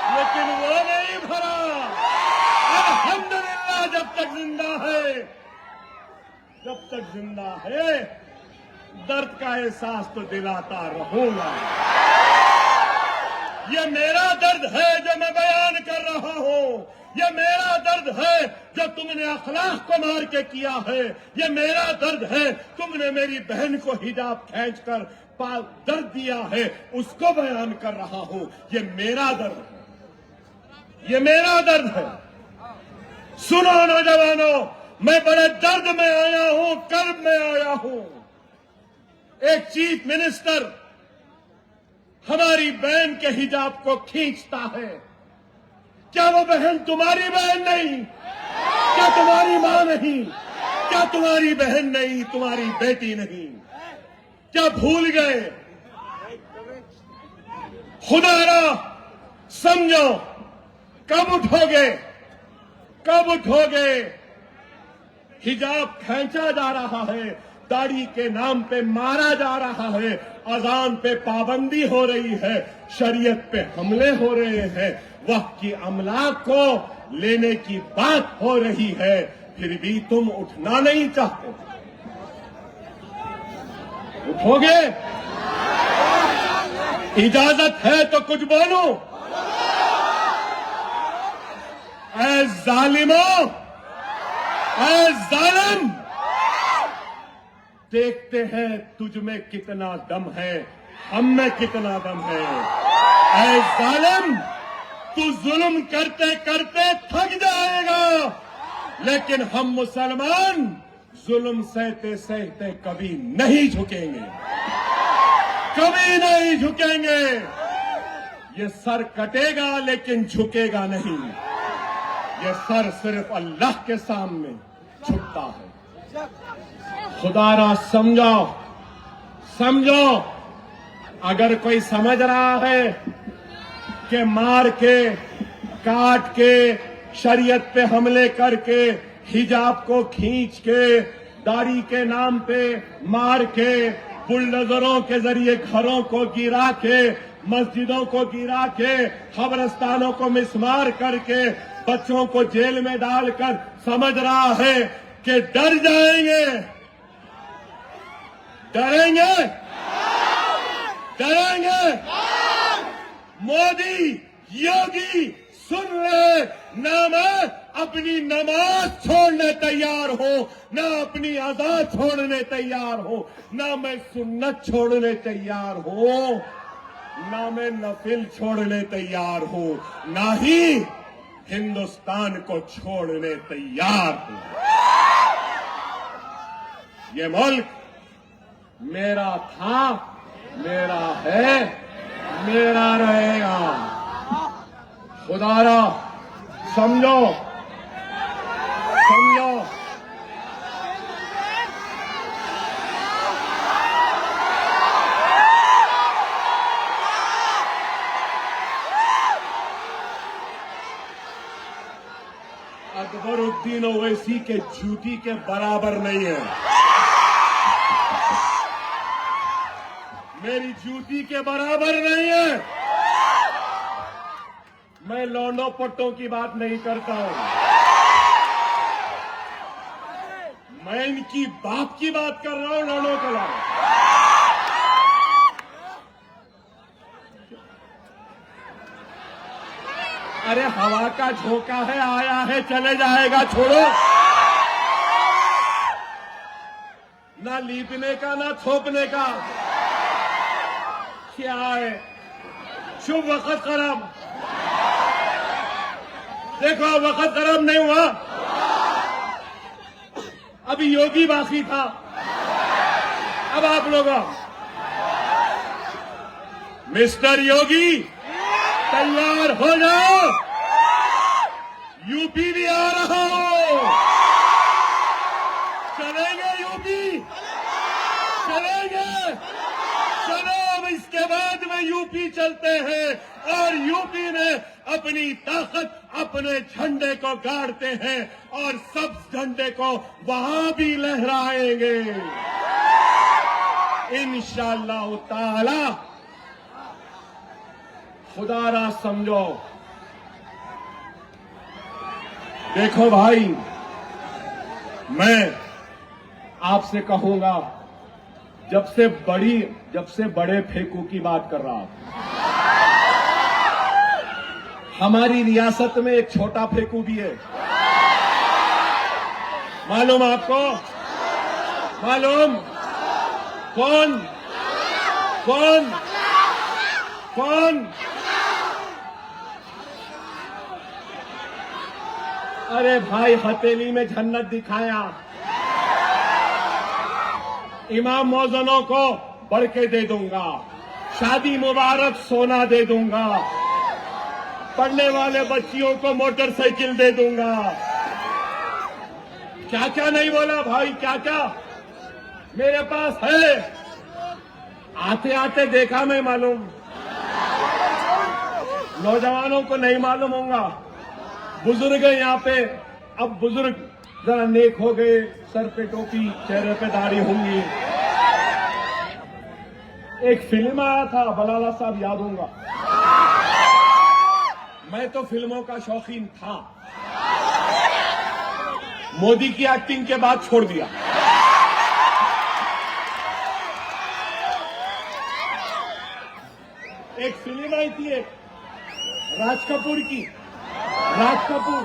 लेकिन वो नहीं भरा। अल्हम्दुलिल्लाह, जब तक जिंदा है, दर्द का एहसास तो दिलाता रहूंगा। ये मेरा दर्द है जो मैं बयान कर रहा हूं। ये मेरा दर्द है जो तुमने अखलाक को मार के किया है। ये मेरा दर्द है, तुमने मेरी बहन को हिजाब खींचकर दर्द दिया है, उसको बयान कर रहा हूं। ये मेरा दर्द है, ये मेरा दर्द है। सुनो नौजवानों, मैं बड़े दर्द में आया हूं, कर्ब में आया हूं। एक चीफ मिनिस्टर हमारी बहन के हिजाब को खींचता है। क्या वो बहन तुम्हारी बहन नहीं? क्या तुम्हारी मां नहीं? क्या तुम्हारी बहन नहीं? तुम्हारी बेटी नहीं? क्या भूल गए? खुदारा समझो, कब उठोगे? कब उठोगे? हिजाब खींचा जा रहा है, दाढ़ी के नाम पे मारा जा रहा है, अजान पे पाबंदी हो रही है, शरीयत पे हमले हो रहे हैं, वक्त की अमलाक को लेने की बात हो रही है, फिर भी तुम उठना नहीं चाहते। उठोगे? इजाजत है तो कुछ बोलो। ऐ जालिमों, ऐ जालिम, देखते हैं तुझ में कितना दम है, हम में कितना दम है। ऐ जालिम, तू जुल्म करते करते थक जाएगा, लेकिन हम मुसलमान जुल्म सहते सहते कभी नहीं झुकेंगे, कभी नहीं झुकेंगे। ये सर कटेगा लेकिन झुकेगा नहीं। ये सर सिर्फ अल्लाह के सामने झुकता है। खुदारा समझो, समझो। अगर कोई समझ रहा है कि मार के, काट के, शरीयत पे हमले करके, हिजाब को खींच के, दाढ़ी के नाम पे मार के, बुलडोजरों के जरिए घरों को गिरा के, मस्जिदों को गिरा के, कब्रिस्तानों को मिसमार करके, बच्चों को जेल में डालकर समझ रहा है कि डर जाएंगे, डरेंगे, डरेंगे। मोदी, योगी, सुन ले, ना मैं अपनी नमाज छोड़ने तैयार हो, ना अपनी अज़ा छोड़ने तैयार हो, ना मैं सुन्नत छोड़ने तैयार हो, ना मैं नफिल छोड़ने तैयार हो, ना ही हिंदुस्तान को छोड़ने तैयार हूं। ये मुल्क मेरा था, मेरा है, मेरा रहेगा। खुदारा समझो, समझो। अकबरुद्दीन ओवैसी के जूती के बराबर नहीं है। मेरी जूती के बराबर नहीं है। मैं लौंडों पट्टों की बात नहीं करता हूं, मैं इनकी बाप की बात कर रहा हूं, लौंडों के अलावा। अरे हवा का झोंका है, आया है, चले जाएगा, छोड़ो। ना लीपने का ना थोपने का। क्या है? शुभ वक्त खराब। देखो वक्त खराब नहीं हुआ, अभी योगी बाकी था। अब आप लोग मिस्टर योगी तैयार हो जाओ, यूपी भी आ रहा हो। चलेंगे यूपी, चलेंगे। चलो अब इसके बाद में यूपी चलते हैं और यूपी में अपनी ताकत अपने झंडे को गाड़ते हैं और सब झंडे को वहां भी लहराएंगे इंशाअल्लाह ताला। खुदारा समझो। देखो भाई, मैं आपसे कहूंगा, जब से बड़े फेंकू की बात कर रहा हूं। हमारी रियासत में एक छोटा फेंकू भी है, मालूम आपको? मालूम? कौन कौन कौन? अरे भाई, हथेली में जन्नत दिखाया, इमाम मौजनों को बढ़ के दे दूंगा, शादी मुबारक सोना दे दूंगा, पढ़ने वाले बच्चियों को मोटरसाइकिल दे दूंगा। क्या क्या नहीं बोला भाई, क्या क्या मेरे पास है। आते आते देखा मैं, मालूम नौजवानों को नहीं मालूम होगा, बुजुर्ग है यहाँ पे। अब बुजुर्ग जरा नेक हो गए, सर पे टोपी, चेहरे पे दाढ़ी होंगी। एक फिल्म आया था, बलाला साहब याद होगा। मैं तो फिल्मों का शौकीन था, मोदी की एक्टिंग के बाद छोड़ दिया। एक फिल्म आई थी, एक राज कपूर की, राज कपूर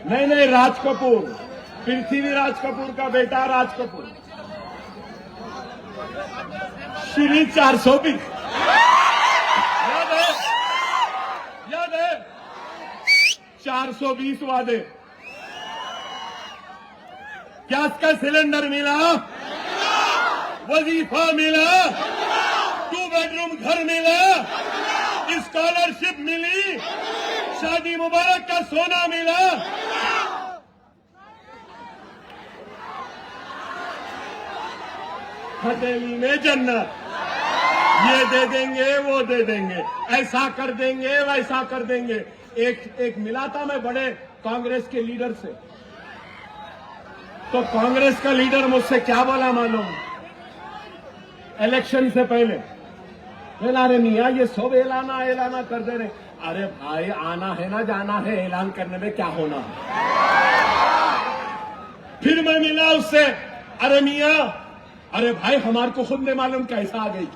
नहीं, राज कपूर, पृथ्वीराज कपूर का बेटा राज कपूर। श्री 420 याद है 420 वादे। गैस का सिलेंडर मिला, वजीफा मिला, 2 बेडरूम घर मिला, स्कॉलरशिप मिली, शादी मुबारक का सोना मिला। हथेली में जन्नत, ये दे देंगे, वो दे देंगे, ऐसा कर देंगे, वैसा कर देंगे। एक मिला था मैं बड़े कांग्रेस के लीडर से, तो कांग्रेस का लीडर मुझसे क्या बोला मालूम? इलेक्शन से पहले, अरे मियाँ ये सब ऐलाना कर दे रहे। अरे भाई, आना है ना जाना है, ऐलान करने में क्या होना है। फिर मैं मिला उससे, अरे मियाँ, अरे भाई हमारे को खुद नहीं मालूम कैसा आ गई,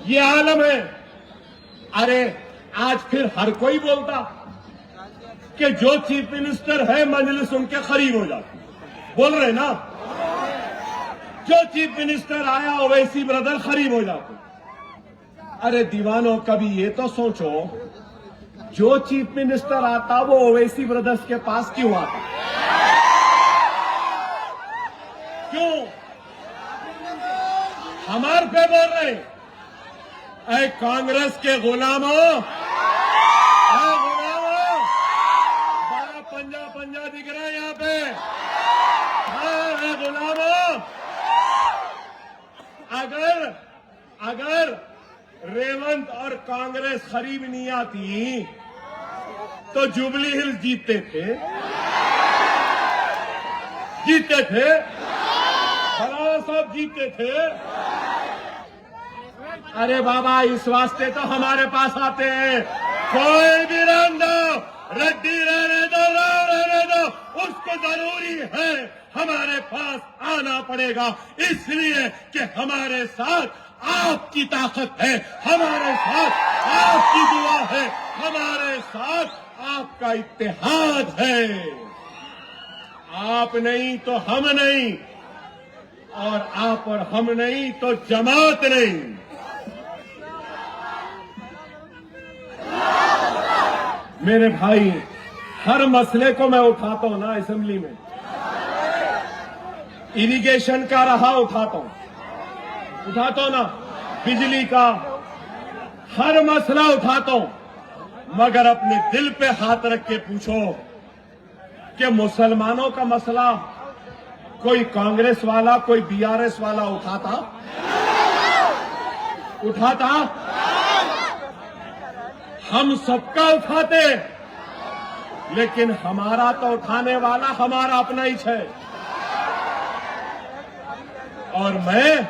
ये आलम है। अरे आज फिर हर कोई बोलता कि जो चीफ मिनिस्टर है मजलिस उनके करीब हो जाती, बोल रहे ना, जो चीफ मिनिस्टर आया ओवैसी ब्रदर करीब हो जाते। अरे दीवानों, कभी ये तो सोचो, जो चीफ मिनिस्टर आता वो ओवैसी ब्रदर्स के पास क्यों आता? क्यों हमारे पे बोल रहे? ऐ कांग्रेस के गुलामों, बड़ा पंजा दिख रहा है यहाँ पे। हाँ गुलामों, अगर रेवंत और कांग्रेस करीब नहीं आती तो जुबली हिल्स जीतते थे, फलाना साहब जीतते थे। अरे बाबा, इस वास्ते तो हमारे पास आते हैं। कोई भी रहने दो, रेड्डी रहने दो, राव रहने दो, उसको जरूरी है हमारे पास आना पड़ेगा, इसलिए कि हमारे साथ आपकी ताकत है, हमारे साथ आपकी दुआ है, हमारे साथ आपका इत्तेहाद है। आप नहीं तो हम नहीं, और आप और हम नहीं तो जमात नहीं। मेरे भाई, हर मसले को मैं उठाता हूं ना असेंबली में, इरिगेशन का रहा उठाता हूं ना, बिजली का, हर मसला उठाता हूं, मगर अपने दिल पे हाथ रख के पूछो कि मुसलमानों का मसला कोई कांग्रेस वाला, कोई बीआरएस वाला उठाता? हम सबका उठाते, लेकिन हमारा तो उठाने वाला हमारा अपना ही है। और मैं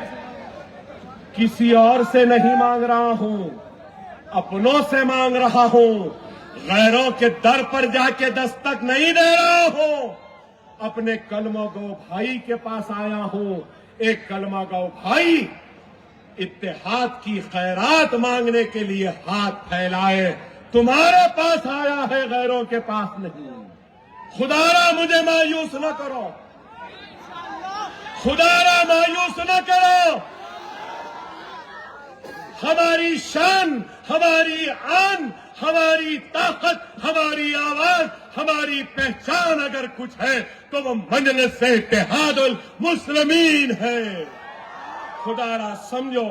किसी और से नहीं मांग रहा हूं, अपनों से मांग रहा हूं। गैरों के दर पर जाके दस्तक नहीं दे रहा हूं, अपने कलमा गो भाई के पास आया हूं। एक कलमा गो भाई इत्तेहाद की खैरात मांगने के लिए हाथ फैलाए, तुम्हारे पास आया है, गैरों के पास नहीं। खुदारा मुझे मायूस न करो, खुदारा मायूस न करो। हमारी शान, हमारी आन, हमारी ताकत, हमारी आवाज, हमारी पहचान अगर कुछ है तो वो मजलिस इत्तेहादुल मुस्लिमीन है। खुदारा समझो,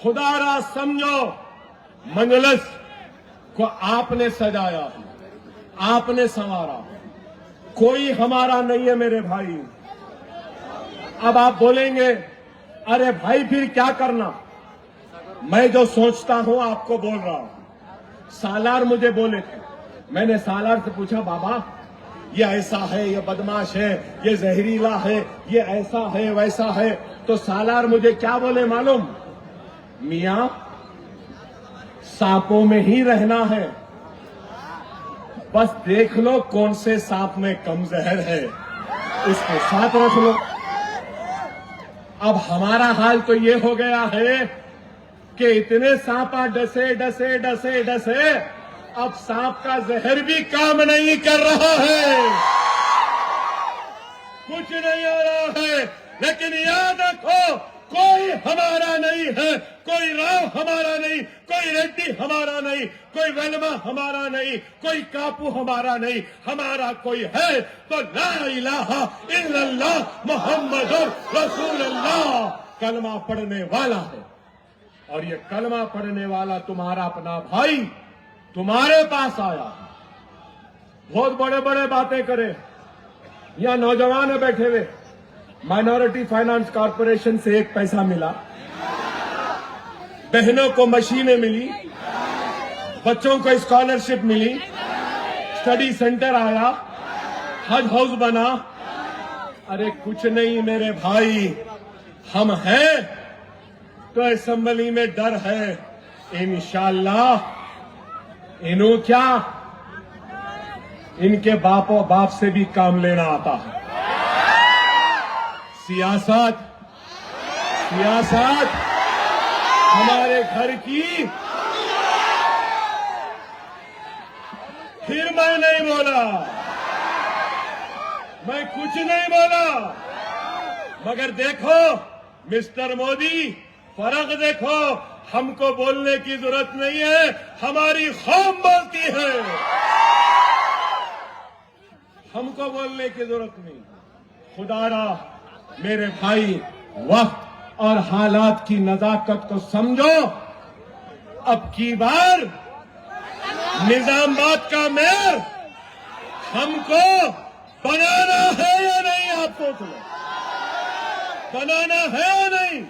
खुदारा समझो, मजलिस को आपने सजाया, आपने संवारा, कोई हमारा नहीं है मेरे भाई। अब आप बोलेंगे, अरे भाई फिर क्या करना? मैं जो सोचता हूं आपको बोल रहा हूं। सालार मुझे बोले थे, मैंने सालार से पूछा, बाबा ये ऐसा है, ये बदमाश है, ये जहरीला है, ये ऐसा है, वैसा है। तो सालार मुझे क्या बोले मालूम? मियां, सांपों में ही रहना है, बस देख लो कौन से सांप में कम जहर है, उसको साथ रख लो। अब हमारा हाल तो ये हो गया है कि इतने सांपा डसे डसे डसे डसे, अब सांप का जहर भी काम नहीं कर रहा है, कुछ नहीं हो रहा है। लेकिन याद रखो, कोई हमारा नहीं है, कोई राव हमारा नहीं, कोई रेड्डी हमारा नहीं, कोई वेलमा हमारा नहीं, कोई कापू हमारा नहीं। हमारा कोई है तो ला इलाहा इल्लल्लाह मुहम्मदुर रसूलुल्लाह कलमा पढ़ने वाला है। और ये कलमा पढ़ने वाला तुम्हारा अपना भाई तुम्हारे पास आया, बहुत बड़े बड़े बातें करे। यहां नौजवान है बैठे हुए, माइनॉरिटी फाइनेंस कॉर्पोरेशन से 1 पैसा मिला, बहनों को मशीनें मिली, बच्चों को स्कॉलरशिप मिली, स्टडी सेंटर आया, हज हाउस बना। अरे कुछ नहीं मेरे भाई, हम हैं तो असेंबली में डर है। इंशाअल्लाह इन्हों क्या, इनके बाप से भी काम लेना आता है। सियासत हमारे घर की। फिर मैं नहीं बोला, मैं कुछ नहीं बोला, मगर देखो मिस्टर मोदी, फर्क देखो, हमको बोलने की जरूरत नहीं है, हमारी कौम बोलती है, हमको बोलने की जरूरत नहीं। खुदारा मेरे भाई, वक्त और हालात की नजाकत को समझो। अब की बार निजामाबाद का मेयर हमको बनाना है या नहीं, आप सोच लो, बनाना है या नहीं।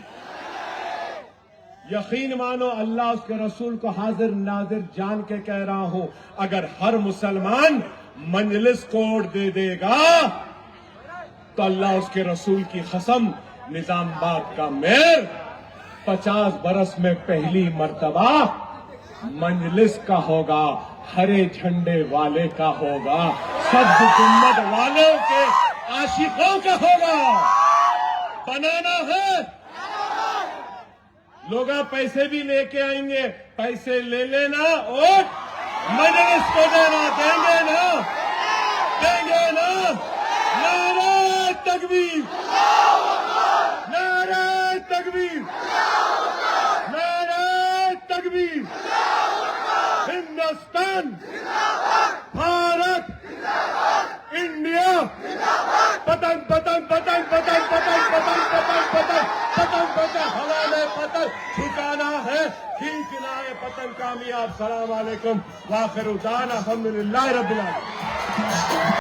यकीन मानो, अल्लाह उसके रसूल को हाजिर नाजिर जान के कह रहा हूं, अगर हर मुसलमान मजलिस को वोट दे देगा तो अल्लाह उसके रसूल की कसम, निजामाबाद का मेयर 50 बरस में पहली मर्तबा मजलिस का होगा, हरे झंडे वाले का होगा, सब हुकूमत वालों के आशिकों का होगा। बनाना है, लोग पैसे भी लेके आएंगे, पैसे ले लेना और मजलिस को देना, देंगे ना, देंगे ना। नारे तकबीर, नारे तकबीर, नारे तकबीर। हिंदुस्तान, भारत, इंडिया, पतंग पतंग पतंग पतंग पतंग पतंग पतंग पतंग पतंग पतंग, हवा में पतंग ठिकाना है, खींचना है पतंग कामयाब। सलाम अलैकुम, वाखिर दाना अल्हम्दुलिल्लाह रब्बिल आलमीन।